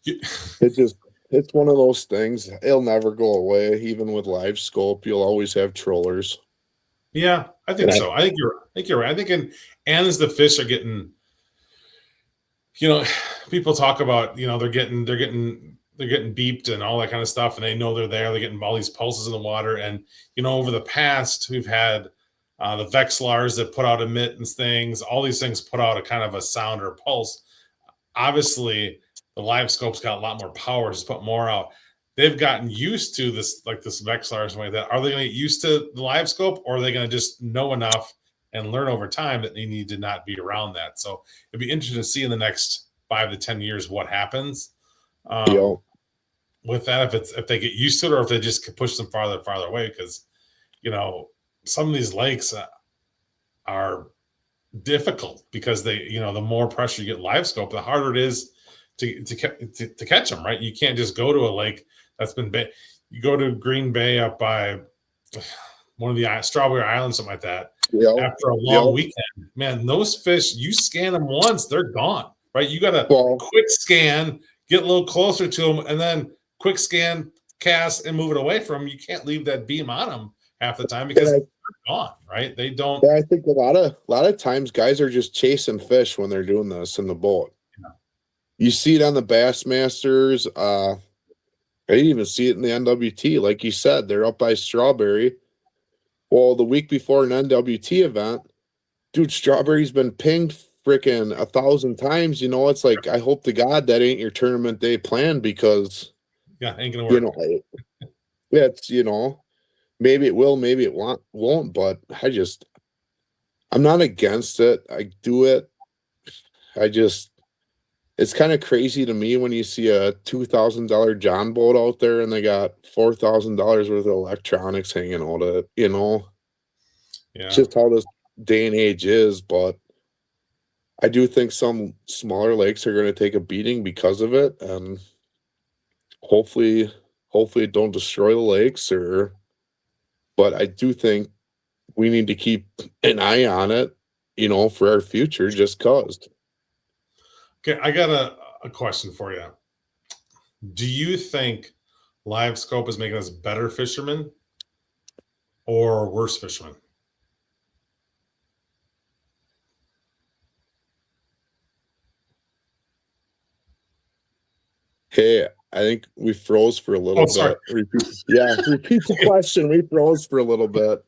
You- it just, it's one of those things. It'll never go away. Even with live scope, you'll always have trollers. yeah, I think And I, so. I think you're right. I think and as the fish are getting, you know, people talk about, they're getting beeped and all that kind of stuff, and they know they're there. They're getting all these pulses in the water, and over the past, we've had the Vexilars that put out emittance things. All these things put out a kind of a sound or a pulse. Obviously, the live scope's got a lot more power, just put more out. They've gotten used to this, like this Vexilar or something like that. Are they going to get used to the live scope, or are they going to just know enough and learn over time that they need to not be around that? So it'd be interesting to see in the next 5 to 10 years what happens you know, with that. If they get used to it, or if they just push them farther and farther away, because some of these lakes are difficult because the more pressure you get live scope, the harder it is to catch them. Right? You can't just go to a lake that's been you go to Green Bay up by one of the Strawberry Islands, something like that. After a long weekend, man, those fish, you scan them once, they're gone. Right? You got to quick scan, get a little closer to them, and then quick scan, cast, and move it away from them. You can't leave that beam on them half the time because they're gone. Right? They don't. Yeah, I think a lot of times guys are just chasing fish when they're doing this in the boat. Yeah. You see it on the Bassmasters. I didn't even see it in the NWT. Like you said, they're up by Strawberry. Well, the week before an NWT event, dude, Strawberry's been pinged freaking 1,000 times. It's like, I hope to God that ain't your tournament day plan, because Yeah, ain't gonna work. It's maybe it will, maybe it won't, but I'm not against it. I do it. It's kind of crazy to me when you see a $2,000 John boat out there and they got $4,000 worth of electronics hanging out of it. Yeah. It's just how this day and age is. But I do think some smaller lakes are going to take a beating because of it, and hopefully it don't destroy the lakes. But I do think we need to keep an eye on it, for our future, just cause. Okay, I got a question for you. Do you think live scope is making us better fishermen or worse fishermen? Hey, I think we froze for a little bit. Repeat the question. We froze for a little bit.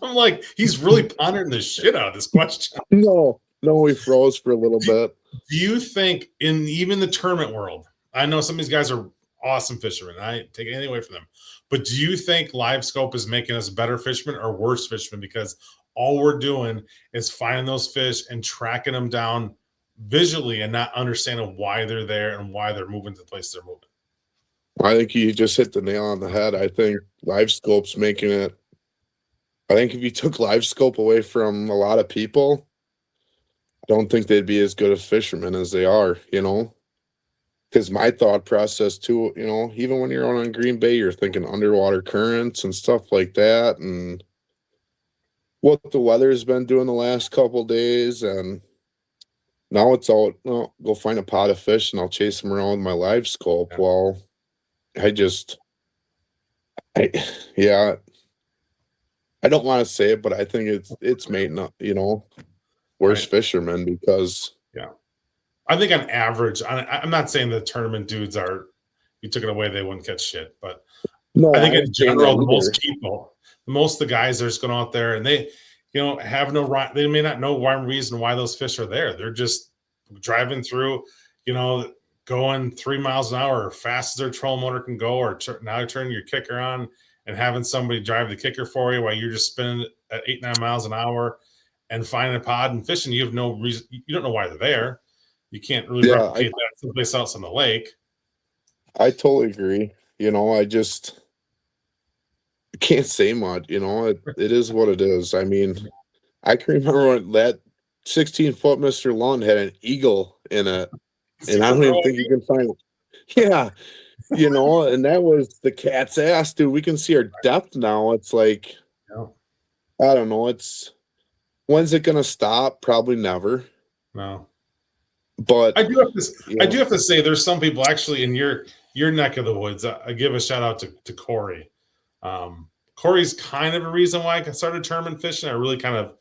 I'm like, he's really pondering the shit out of this question. No, we froze for a little bit. Do you think in even the tournament world, I know some of these guys are awesome fishermen. I ain't taking anything away from them. But do you think live scope is making us better fishermen or worse fishermen? Because all we're doing is finding those fish and tracking them down visually and not understanding why they're there and why they're moving to the place they're moving. I think you just hit the nail on the head. I think live scope's making it. I think if you took live scope away from a lot of people, I don't think they'd be as good of fishermen as they are, Because my thought process too, even when you're on Green Bay, you're thinking underwater currents and stuff like that, and what the weather's been doing the last couple days, and now it's all, go find a pot of fish and I'll chase them around with my live scope. Yeah. Well, yeah, I don't want to say it, but I think it's made up, worse Right. fishermen because. Yeah. I think on average, I'm not saying the tournament dudes are, you took it away, they wouldn't catch shit, but No, I I think in ain't saying that general, either. most of the guys that are just going out there and they, have no right. They may not know one reason why those fish are there. They're just driving through, you know, going 3 miles an hour, fast as their trolling motor can go, or now turning your kicker on and having somebody drive the kicker for you while you're just spinning at 8, 9 miles an hour and finding a pod and fishing. You have no reason. You don't know why they're there. You can't really Yeah, replicate that someplace else on the lake. I totally agree. I just can't say much. It is what it is. I mean, I can remember when that 16-foot Mr. Lund had an eagle in it, and I don't even think you can find it. Yeah, and that was the cat's ass, dude. We can see our depth now. It's like, No, I don't know. When's it gonna stop? Probably never. no. But I do have to say, there's some people actually in your neck of the woods. I give a shout out to Corey. Corey's kind of a reason why I started tournament fishing. I really kind of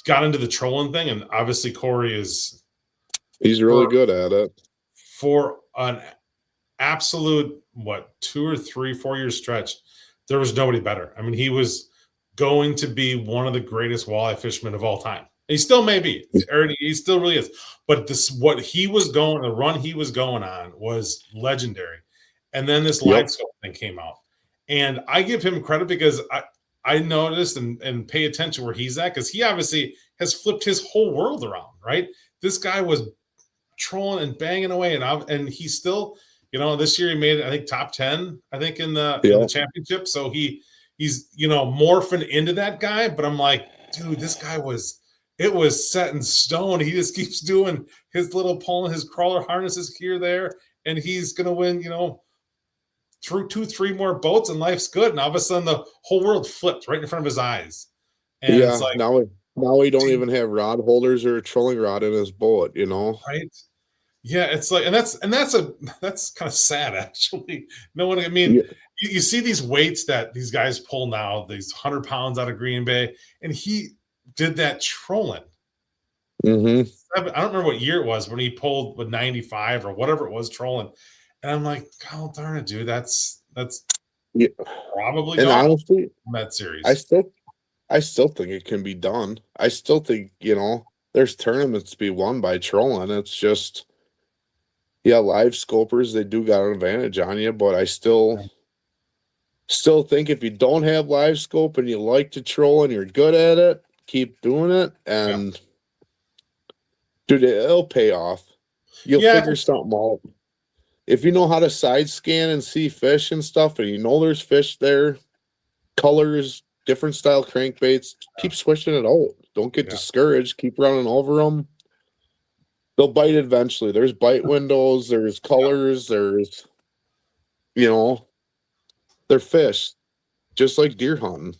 got into the trolling thing, and obviously Corey he's really good at it. For an absolute 2 or 3 4 year stretch. There was nobody better. I mean, he was going to be one of the greatest walleye fishermen of all time. He still may be. He still really is. But the run he was going on was legendary. And then this live scope thing came out. And I give him credit because I noticed and pay attention where he's at, because he obviously has flipped his whole world around, right? This guy was trolling and banging away, and he's still, this year he made, I think, top 10, I think, in the championship. So he's morphing into that guy. But I'm like, dude, this guy it was set in stone. He just keeps doing his little pulling his crawler harnesses here, there, and he's gonna win, through 2, 3 more boats, and life's good. And all of a sudden the whole world flipped right in front of his eyes. And it's like, now we don't even have rod holders or a trolling rod in his boat, right? Yeah, it's like, and that's kind of sad, actually. No one, I mean, you see these weights that these guys pull now, these 100 pounds out of Green Bay, and he did that trolling. Mm-hmm. I don't remember what year it was when he pulled with 95 or whatever it was trolling, and I'm like, God darn it, dude, that's probably and gone honestly from that series. I still think it can be done. I still think there's tournaments to be won by trolling. It's just, live scopers, they do got an advantage on you, but I still think if you don't have live scope and you like to troll and you're good at it, keep doing it, and dude, it'll pay off. You'll figure something out. If you know how to side scan and see fish and stuff, and there's fish there, colors, different style crankbaits, keep switching it out. Don't get discouraged. Keep running over them. They'll bite eventually. There's bite windows. There's colors. There's, they're fish, just like deer hunting.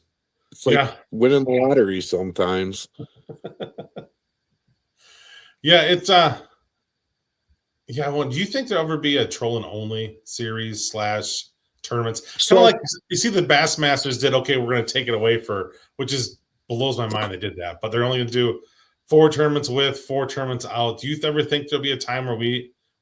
It's like winning the lottery sometimes. It's well, do you think there'll ever be a trolling only series / tournaments? Kind of like you see the Bassmasters did. Okay, we're going to take it away which blows my mind they did that, but they're only going to do 4 tournaments with, 4 tournaments out. Do you ever think there'll be a time where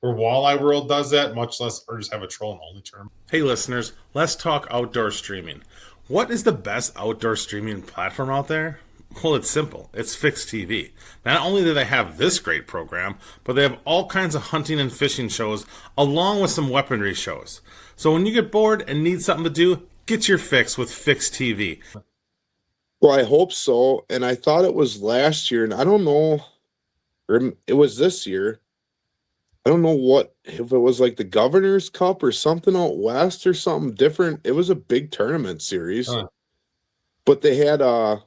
Walleye World does that, much less, or just have a trolling only tournament? Hey listeners, let's talk outdoor streaming. What is the best outdoor streaming platform out there? Well, it's simple. It's Fix TV. Not only do they have this great program, but they have all kinds of hunting and fishing shows, along with some weaponry shows. So when you get bored and need something to do, get your fix with Fix TV. Well, I hope so. And I thought it was last year, and I don't know, or it was this year. I don't know if it was like the Governor's Cup or something out west or something different. It was a big tournament series. But they had a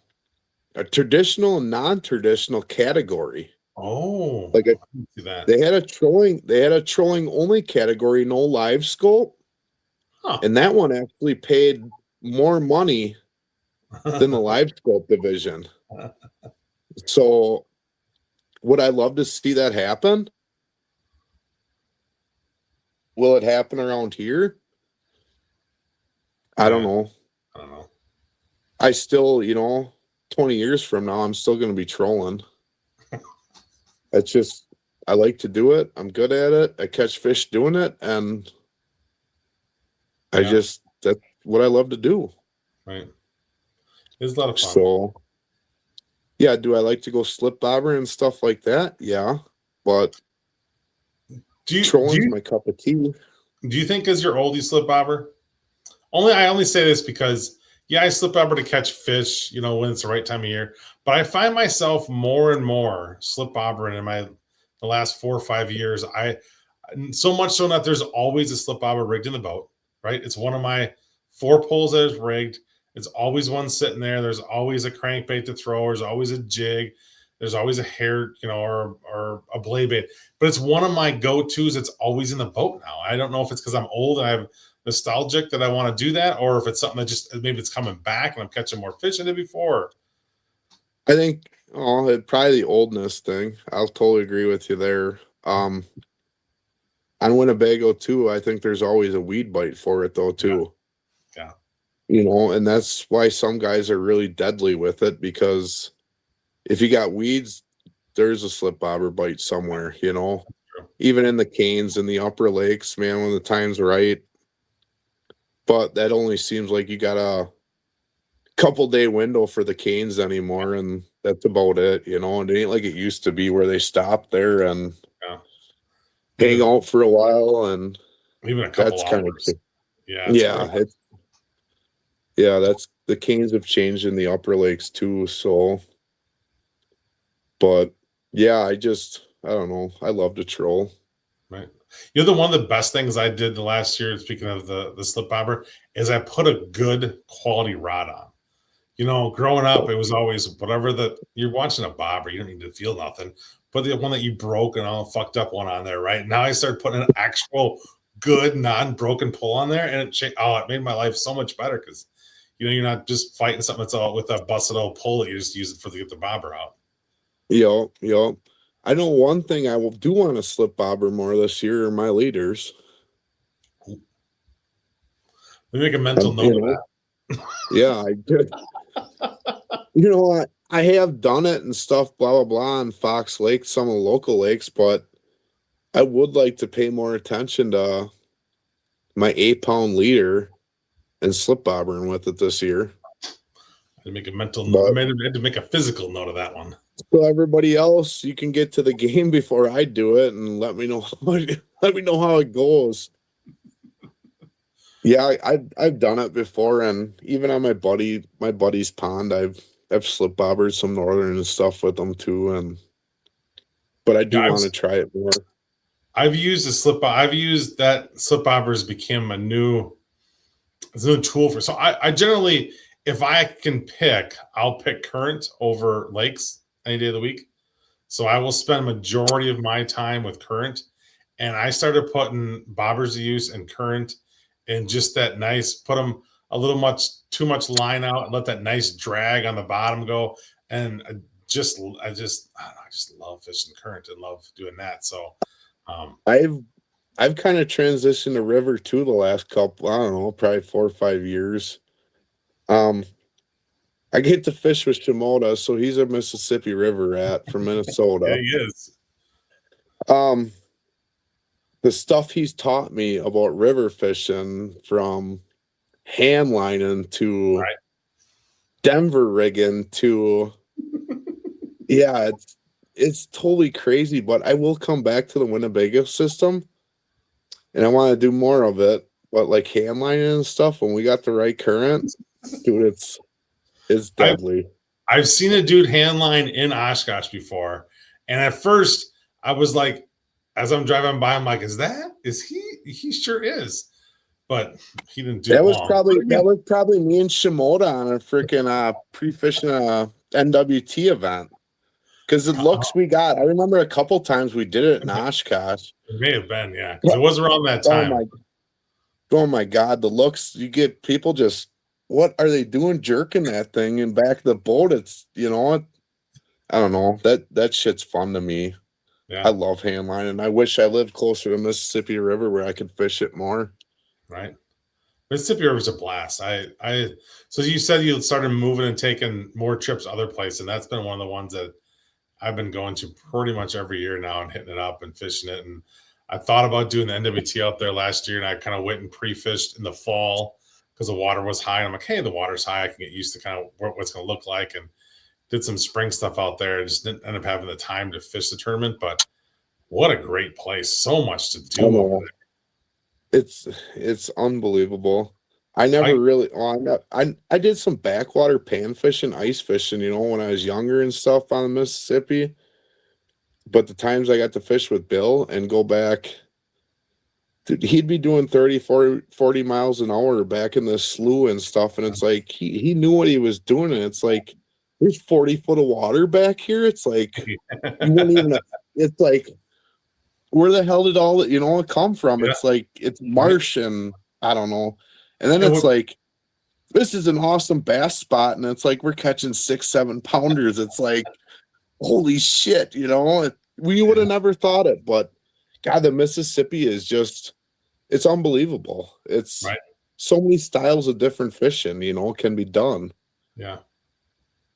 traditional and non-traditional category. Oh, like they had a trolling only category, no live scope, and that one actually paid more money than the live scope division. So would I love to see that happen? Will it happen around here? I don't know. I still, 20 years from now, I'm still going to be trolling. It's just, I like to do it. I'm good at it. I catch fish doing it. And I just that's what I love to do. Right. It's a lot of fun. So yeah, do I like to go slip bobber and stuff like that? Yeah, but Do you do trolling's you my cup of tea. do you think as your oldie slip bobber? I only say this because I slip bobber to catch fish, when it's the right time of year. But I find myself more and more slip bobbering in the last 4 or 5 years. I so much so that there's always a slip bobber rigged in the boat, right? It's one of my 4 poles that is rigged. It's always one sitting there. There's always a crankbait to throw. There's always a jig. There's always a hair, or a blade bait. But it's one of my go-tos. It's always in the boat now. I don't know if it's because I'm old and I'm nostalgic that I want to do that, or if it's something that just maybe it's coming back and I'm catching more fish than it before. I think probably the oldness thing. I'll totally agree with you there. On Winnebago too, I think there's always a weed bite for it though too. Yeah. And that's why some guys are really deadly with it, because if you got weeds, there's a slip bobber bite somewhere, even in the canes and the upper lakes, man, when the time's right. But that only seems like you got a couple day window for the canes anymore, and that's about it, and it ain't like it used to be where they stop there and hang out for a while, and even a couple that's hours. Kind of that's the canes have changed in the upper lakes too. So, but yeah, I don't know. I love to troll. Right. One of the best things I did the last year, speaking of the slip bobber, is I put a good quality rod on. Growing up, it was always whatever you're watching a bobber, you don't need to feel nothing. Put the one that you broke and all fucked up one on there, right? Now I started putting an actual good non-broken pull on there, and it made my life so much better because you're not just fighting something that's all with a busted old pull that you just use it to get the bobber out. Yep. I know one thing I do want to slip bobber more this year are my leaders. We make a mental note of that. Yeah, I did. I have done it and stuff, blah, blah, blah, on Fox Lake, some of the local lakes, but I would like to pay more attention to my 8-pound leader and slip bobbering with it this year. I had to make a mental note. I had to make a physical note of that one. So everybody else, you can get to the game before I do it and let me know how it goes. Yeah, I've done it before, and even on my buddy's pond, I've slip bobbered some northern and stuff with them too, but I do want to try it more. I've used that slip bobbers became a new tool for. So I generally, if I can pick, I'll pick current over lakes any day of the week. So I will spend a majority of my time with current, and I started putting bobbers to use and current, and just that nice, put them a little too much line out and let that nice drag on the bottom go. And I just love fishing current and love doing that. So I've kind of transitioned to river too the last couple, I don't know, probably 4 or 5 years. I get to fish with Shimoda, so he's a Mississippi River rat from Minnesota. Yeah, he is. The stuff he's taught me about river fishing, from hand lining to Denver rigging to it's totally crazy. But I will come back to the Winnebago system, and I want to do more of it. But like hand lining and stuff, when we got the right current, dude, it's deadly. I've seen a dude hand line in Oshkosh before, and at first I was like, as I'm driving by, I'm like, is he? He sure is. But he didn't do that. Was probably me and Shimoda on a freaking pre-fishing NWT event. Because the looks we got, I remember a couple times we did it in Oshkosh. It may have been, yeah, because it was around that time. Oh my God, the looks you get, people just, what are they doing jerking that thing in back of the boat? It's, I don't know, that shit's fun to me. Yeah. I love hand lining. I wish I lived closer to Mississippi River where I could fish it more. Right. Mississippi River's a blast. So you said you started moving and taking more trips other places, and that's been one of the ones that I've been going to pretty much every year now and hitting it up and fishing it. And I thought about doing the NWT out there last year, and I kind of went and pre-fished in the fall because the water was high. I'm like, hey, the water's high. I can get used to kind of what it's going to look like, and did some spring stuff out there. I just didn't end up having the time to fish the tournament, but what a great place. So much to do over there. It's unbelievable. I never really I did some backwater pan fishing, ice fishing, when I was younger and stuff on the Mississippi. But the times I got to fish with Bill and go back, dude, he'd be doing 30, 40 miles an hour back in the slough and stuff. And it's like he knew what he was doing. And it's like, there's 40 foot of water back here. It's like you wouldn't even it's like, where the hell did all it come from? Yeah. It's like it's marsh and I don't know. And then it's like, this is an awesome bass spot, and it's like we're catching 6-7 pounders. It's like, holy shit, we would have never thought it, but God, the Mississippi is it's unbelievable. It's so many styles of different fishing, can be done. Yeah.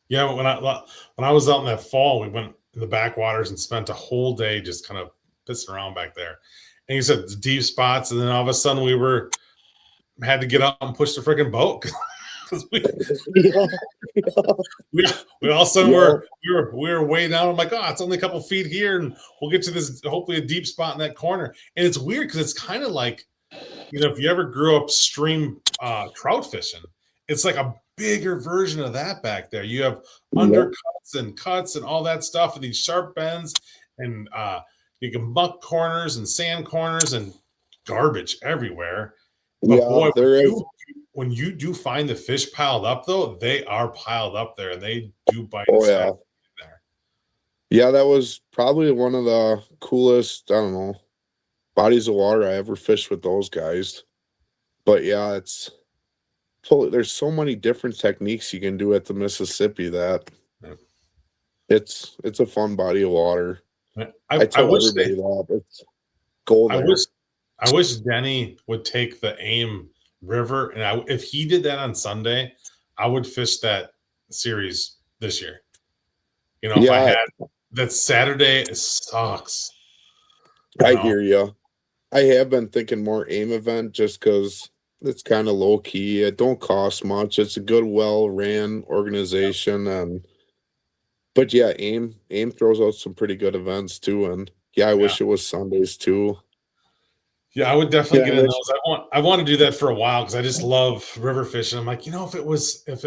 Yeah, when I was out in that fall, we went in the backwaters and spent a whole day just kind of pissing around back there. And you said the deep spots, and then all of a sudden had to get up and push the freaking boat. we all of a sudden we were way down. I'm like, oh, it's only a couple feet here, and we'll get to this hopefully a deep spot in that corner. And it's weird because it's kind of like, if you ever grew up stream trout fishing, it's like a bigger version of that back there. You have undercuts and cuts and all that stuff, and these sharp bends, and you can muck corners and sand corners and garbage everywhere. But boy, when you do find the fish piled up, though, they are piled up there, and they do bite. Oh yeah, there. Yeah, that was probably one of the coolest, I don't know, bodies of water I ever fished with those guys. But yeah, there's so many different techniques you can do at the Mississippi that it's a fun body of water. I tell everybody that. Go there. I wish Denny would take the AIM River, and if he did that on Sunday, I would fish that series this year. If I had that Saturday, it sucks. I hear you. I have been thinking more AIM event just because it's kind of low key. It don't cost much. It's a good, well ran organization, but yeah, AIM throws out some pretty good events too, and I wish it was Sundays too. Yeah, I would definitely get in those. I want to do that for a while because I just love river fishing. I'm like, if it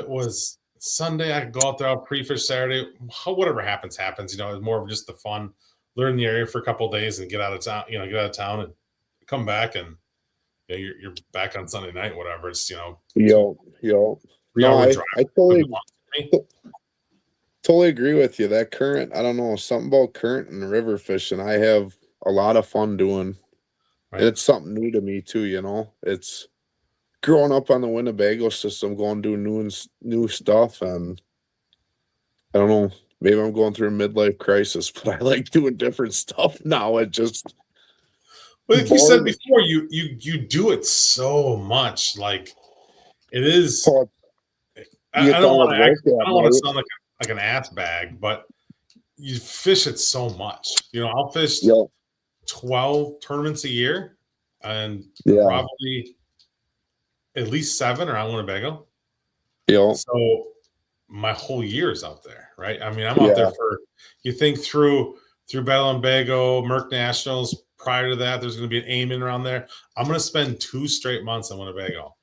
was Sunday, I could go out there, I'll pre-fish Saturday. Whatever happens. It's more of just the fun, learn the area for a couple of days and get out of town. Get out of town and come back, and you're back on Sunday night. Whatever. It's Yo. No, I totally agree with you. That current, I don't know, something about current and river fishing. I have a lot of fun doing. Right. It's something new to me too, It's growing up on the Winnebago system, going to do new stuff, and I don't know, maybe I'm going through a midlife crisis, but I like doing different stuff now. It just like you said before, you do it so much, like it is. I don't want to sound like an ass bag, but you fish it so much. I'll fish 12 tournaments a year, and probably at least 7 around Winnebago. So my whole year is out there, right? I mean, I'm out there for, you think through Battle and Bago, Merck Nationals. Prior to that, there's going to be an AIM in around there. I'm going to spend 2 straight months in Winnebago.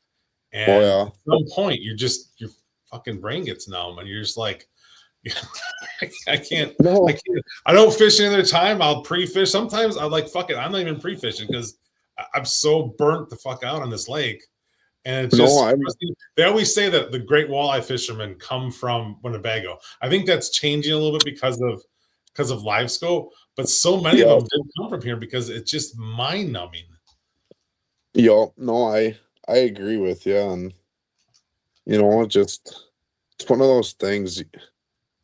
And at some point, your fucking brain gets numb, and you're just like, I can't. I don't fish any other time. I'll pre-fish. Sometimes I'm like, fuck it. I'm not even pre-fishing because I'm so burnt the fuck out on this lake. And it's just, they always say that the great walleye fishermen come from Winnebago. I think that's changing a little bit because of live scope, but so many of them didn't come from here because it's just mind numbing. I agree with you. And, it's one of those things.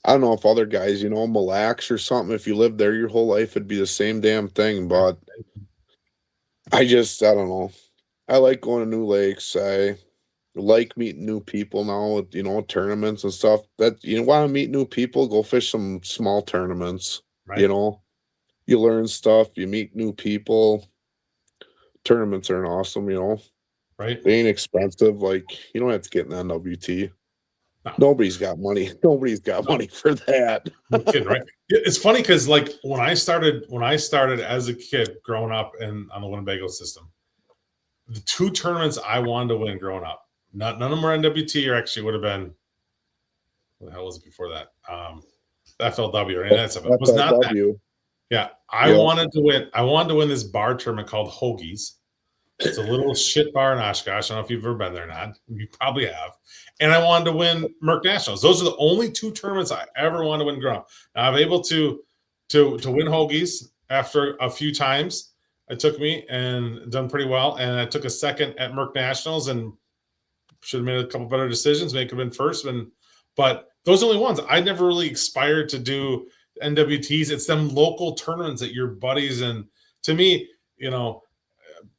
I don't know if other guys, Mille Lacs or something, if you lived there your whole life, it'd be the same damn thing. But I don't know. I like going to new lakes. I like meeting new people now with, tournaments and stuff. That you want to meet new people, go fish some small tournaments. Right. You learn stuff, you meet new people. Tournaments are awesome, right? They ain't expensive. Like, you don't have to get an NWT. No, Nobody's got money. Nobody's got money for that. no kidding, right? It's funny because like when I started as a kid growing up and on the Winnebago system, the 2 tournaments I wanted to win growing up, none of them were NWT, or actually would have been, what the hell was it before that? FLW or any of that stuff. It was not that. FLW. Yeah, I Yep. wanted to win this bar tournament called Hoagie's. It's a little shit bar in Oshkosh. I don't know if you've ever been there or not. You probably have. And I wanted to win Merc Nationals. Those are the only 2 tournaments I ever wanted to win growing up. Now I'm able to win Hoagie's after a few times. It took me and done pretty well. And I took a second at Merc Nationals and should have made a couple better decisions. Maybe could have been first. But those are the only ones. I never really aspired to do NWTs. It's them local tournaments that your buddies, and to me,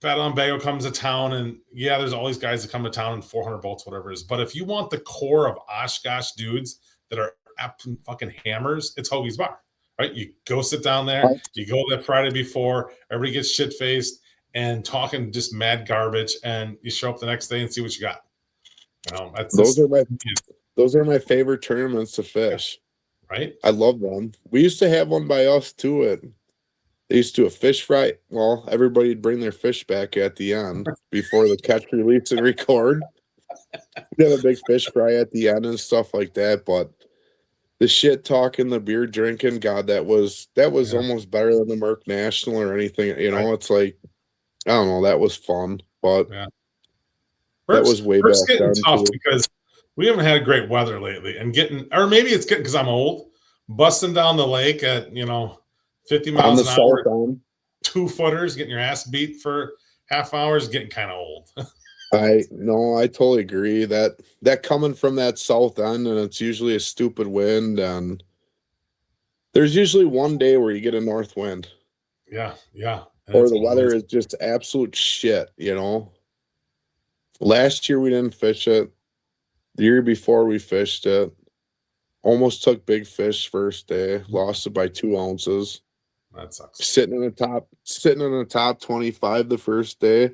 Battle on Bago comes to town, and yeah, there's all these guys that come to town and 400 bolts, whatever it is. But if you want the core of Oshkosh dudes that are fucking hammers, it's Hoagie's Bar, right? You go sit down there, you go there Friday before, everybody gets shit faced and talking just mad garbage, and you show up the next day and see what you got. Those are my favorite tournaments to fish. Right? I love them. We used to have one by us too. They used to do a fish fry. Well, everybody'd bring their fish back at the end before the catch, release, and record. We'd have a big fish fry at the end and stuff like that. But the shit talking, the beer drinking, God, that was almost better than the Merc National or anything. It's like, I don't know, that was fun. But that was way back then tough because we haven't had great weather lately, and or maybe it's getting because I'm old, busting down the lake at 50 miles an hour, 2-footers, getting your ass beat for half hour is getting kind of old. I totally agree that coming from that south end, and it's usually a stupid wind, and there's usually one day where you get a north wind. Yeah. Or the weather is just absolute shit, Last year we didn't fish it. The year before we fished it. Almost took big fish first day, lost it by 2 ounces. That sucks. Sitting in the top 25 the first day.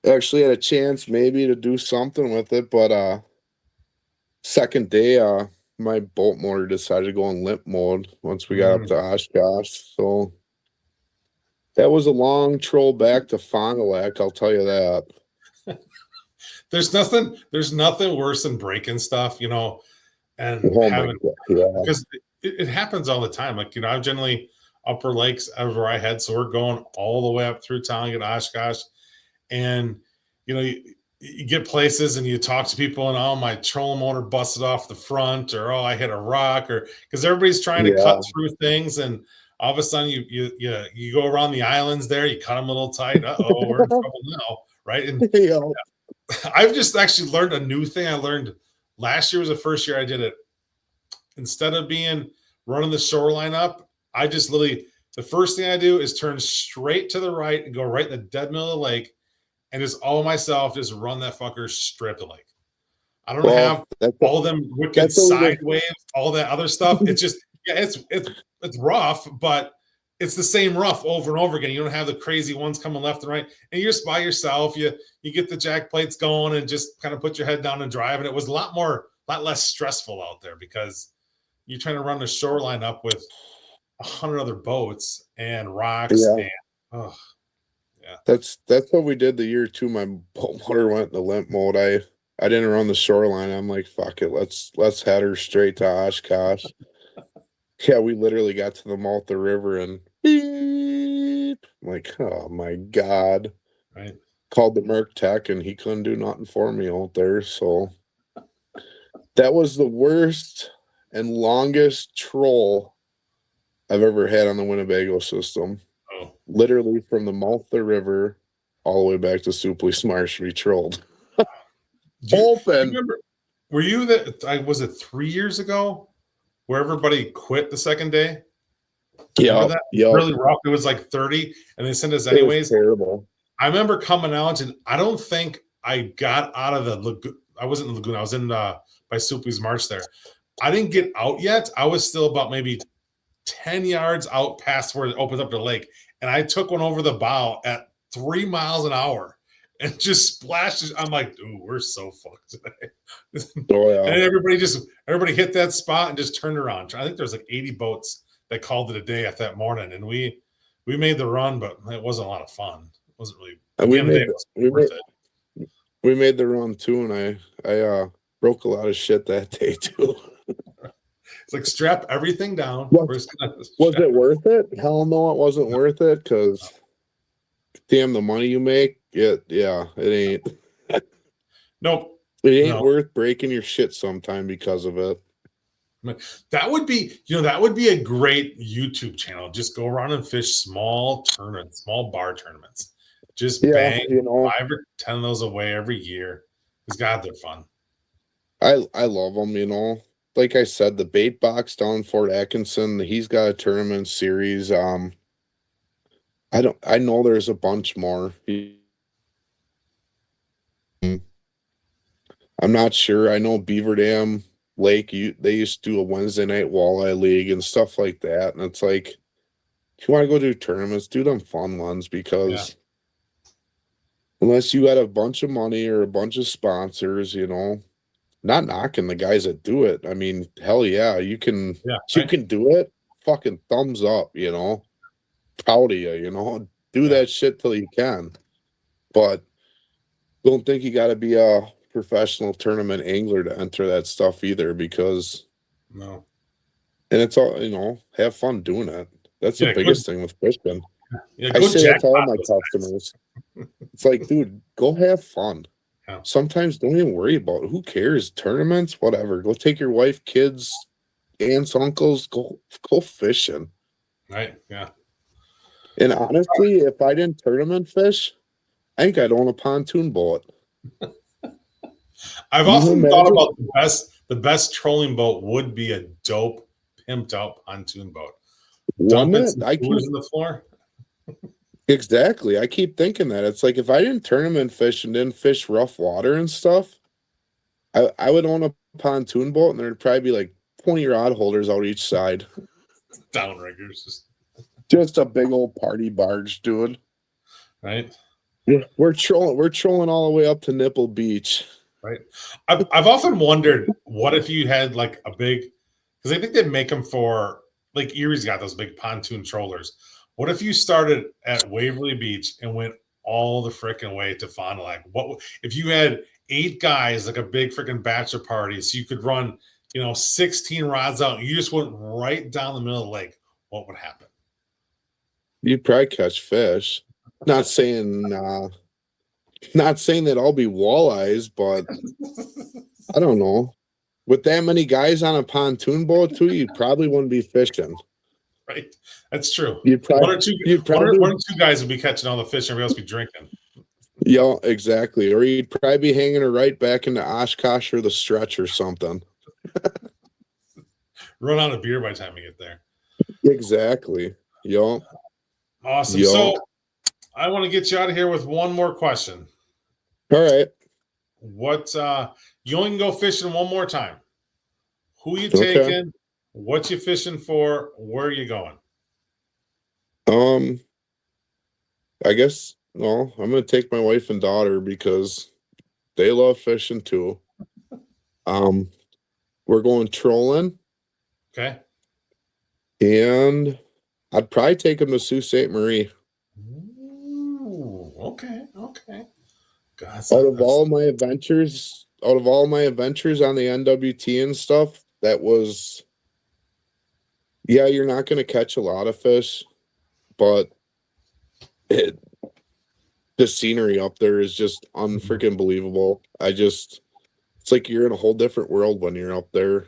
Actually had a chance maybe to do something with it, but second day my boat motor decided to go in limp mode once we got up to Oshkosh. So that was a long troll back to Fond du Lac, I'll tell you that. There's nothing worse than breaking stuff, and because it happens all the time. Like, I'm generally Upper Lakes where I head, so we're going all the way up through town, get Oshkosh, and you get places and you talk to people, and my trolling motor busted off the front, or I hit a rock, or because everybody's trying to cut through things, and all of a sudden you go around the islands there, you cut them a little tight. We're in trouble now, right? And I've just actually learned a new thing. I learned last year was the first year I did it. Instead of running the shoreline up, I just literally, the first thing I do is turn straight to the right and go right in the dead middle of the lake, and just all myself just run that fucker straight up the lake. I don't have all them wicked side waves, all that other stuff. It's just, it's rough, but it's the same rough over and over again. You don't have the crazy ones coming left and right, and you're just by yourself. You get the jack plates going and just kind of put your head down and drive. And it was a lot less stressful out there because you're trying to run the shoreline up with 100 other boats and rocks. And that's what we did the year too. My boat motor went in the limp mode. I didn't run the shoreline. I'm like, fuck it, let's head her straight to Oshkosh. Yeah, we literally got to the Malta River and beep. I'm like, oh my God. Right. Called the Merc Tech and he couldn't do nothing for me out there. So that was the worst and longest troll I've ever had on the Winnebago system. Oh. Literally from the Malta River all the way back to Suplease Marsh, we trolled. Open. Were you was it 3 years ago where everybody quit the second day? Yeah. Really rough. It was like 30 and they sent us anyways. It was terrible. I remember coming out and I don't think I got out of the lagoon. I wasn't in the lagoon. I was in by Suplease Marsh there. I didn't get out yet. I was still about maybe 10 yards out past where it opens up the lake. And I took one over the bow at 3 miles an hour. and just splashes. I'm like, dude, we're so fucked today. Oh yeah. And everybody hit that spot and just turned around. I think there's like 80 boats that called it a day at that morning, and we made the run, but it wasn't a lot of fun. It wasn't really. And we made the run too, and I broke a lot of shit that day too. It's like strap everything down. Was it worth it? Hell no, it wasn't worth it because damn the money you make. It ain't. Nope. It ain't worth breaking your shit sometime because of it. That would be a great YouTube channel. Just go around and fish small tournaments, small bar tournaments. Just bang 5 or 10 of those away every year. Because God, they're fun. I love them, Like I said, the bait box down Fort Atkinson, he's got a tournament series. I know there's a bunch more. I'm not sure. I know Beaver Dam Lake, they used to do a Wednesday night walleye league and stuff like that. And it's like, if you want to go do tournaments, do them fun ones because unless you got a bunch of money or a bunch of sponsors, not knocking the guys that do it. I mean, hell yeah, you can do it. Fucking thumbs up, proud of you, do that shit till you can. But don't think you got to be a professional tournament angler to enter that stuff either because no. And it's all, have fun doing it. That's the biggest thing with fishing. Yeah, I say that to all my customers. It's like, dude, go have fun. Yeah. Sometimes don't even worry about it. Who cares? Tournaments, whatever. Go take your wife, kids, aunts, uncles, go fishing. Right. Yeah. And honestly, if I didn't tournament fish, I think I'd own a pontoon boat. I've often thought about the best trolling boat would be a dope, pimped out pontoon boat. Dumping some coolers in the floor. Exactly. I keep thinking that. It's like if I didn't tournament fish and didn't fish rough water and stuff, I would own a pontoon boat and there'd probably be like 20 rod holders out each side. Downriggers. Just a big old party barge, dude. Right? Yeah. We're trolling all the way up to Nipple Beach. Right. I've often wondered what if you had like a big, because I think they make them for, like Erie's got those big pontoon trollers. What if you started at Waverly Beach and went all the freaking way to Fond du Lac? What if you had 8 guys, like a big freaking bachelor party, so you could run, 16 rods out, and you just went right down the middle of the lake? What would happen? You'd probably catch fish. Not saying that I'll be walleyes, but I don't know. With that many guys on a pontoon boat too, you probably wouldn't be fishing. Right, that's true. One or two guys would be catching all the fish, and everybody else be drinking. Yeah, exactly. Or you'd probably be hanging her right back into Oshkosh or the Stretch or something. Run out of beer by the time we get there. Exactly. Yo. Awesome. Yo. So I want to get you out of here with one more question. All right. What you only can go fishing one more time. Who you taking? Okay. What you fishing for? Where are you going? I guess I'm gonna take my wife and daughter because they love fishing too. We're going trolling. Okay. And I'd probably take them to Sault Ste. Marie. Ooh, okay. God, out of all my adventures on the NWT and stuff, that was, you're not going to catch a lot of fish, but the scenery up there is just unfreaking believable. It's like you're in a whole different world when you're up there.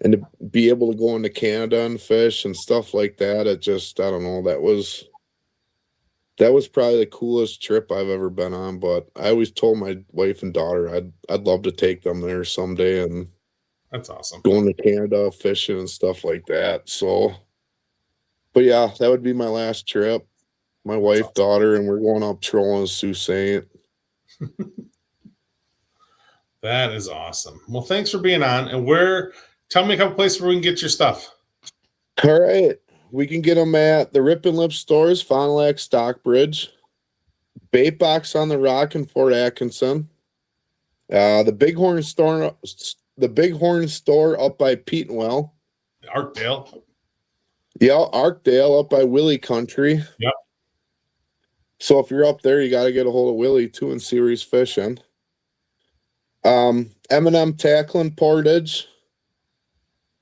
And to be able to go into Canada and fish and stuff like that, I don't know, that was probably the coolest trip I've ever been on. But I always told my wife and daughter I'd love to take them there someday, and that's awesome. Going to Canada, fishing and stuff like that. So, but yeah, that would be my last trip. My wife, awesome. Daughter, and we're going up trolling Sault Ste. That is awesome. Well, thanks for being on. And tell me a couple places where we can get your stuff. All right. We can get them at the Rip and Lip stores, Fond du Lac, Stockbridge. Bait Box on the Rock in Fort Atkinson. The Bighorn store up by Petenwell. Arkdale. Yeah, Arkdale up by Willie Country. Yep. So if you're up there, you got to get a hold of Willie too and see where he's fishing. M&M Tackling Portage.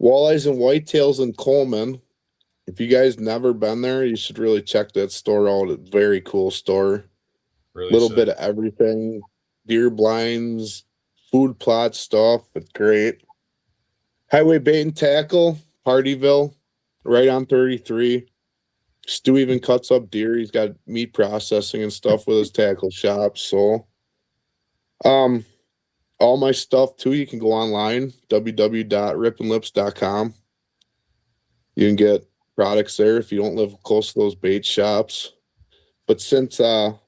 Walleyes and Whitetails in Coleman. If you guys never been there, you should really check that store out. It's a very cool store. Really Little should. bit of everything. Deer blinds, food plot stuff. It's great. Highway Bait and Tackle, Partyville, right on 33. Stu even cuts up deer. He's got meat processing and stuff with his tackle shop. So, all my stuff too, you can go online, www.ripandlips.com. You can get products there if you don't live close to those bait shops. But since the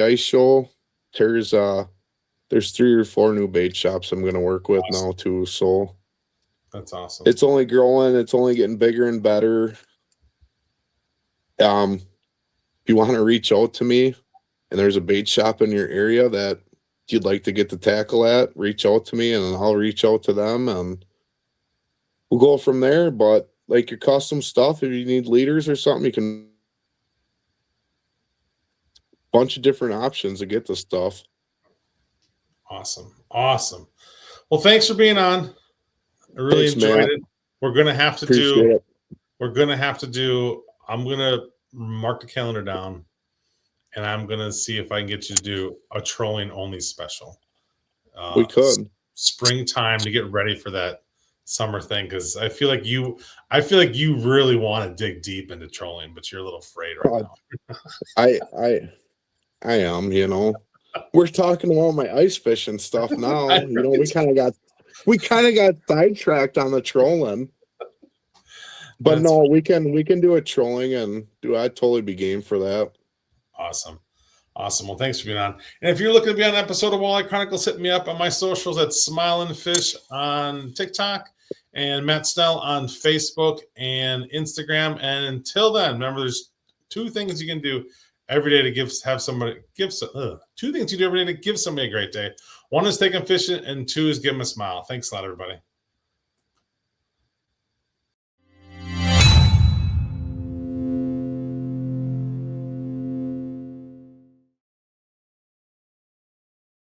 ice show, there's 3 or 4 new bait shops I'm gonna work with now too. So that's awesome. it's only growing, it's only getting bigger and better. If you want to reach out to me and there's a bait shop in your area that you'd like to get the tackle at, reach out to me and I'll reach out to them and we'll go from there. But like your custom stuff, if you need leaders or something, you can bunch of different options to get the stuff. Awesome. Well, thanks for being on. I really enjoyed it. We're gonna have to I'm gonna mark the calendar down and I'm gonna see if I can get you to do a trolling only special. We could springtime to get ready for that summer thing, because I feel like you really want to dig deep into trolling, but you're a little afraid right now. I am, We're talking about my ice fishing stuff now. We kind of got sidetracked on the trolling. But that's no, we can do a trolling and I'd totally be game for that. Awesome. Well, thanks for being on. And if you're looking to be on an episode of Walleye Chronicles, hit me up on my socials at Smilin' Fish on TikTok and Matt Snell on Facebook and Instagram. And until then, remember, there's 2 things you can do every day to give somebody a great day. 1 is take them fishing, and 2 is give them a smile. Thanks a lot, everybody.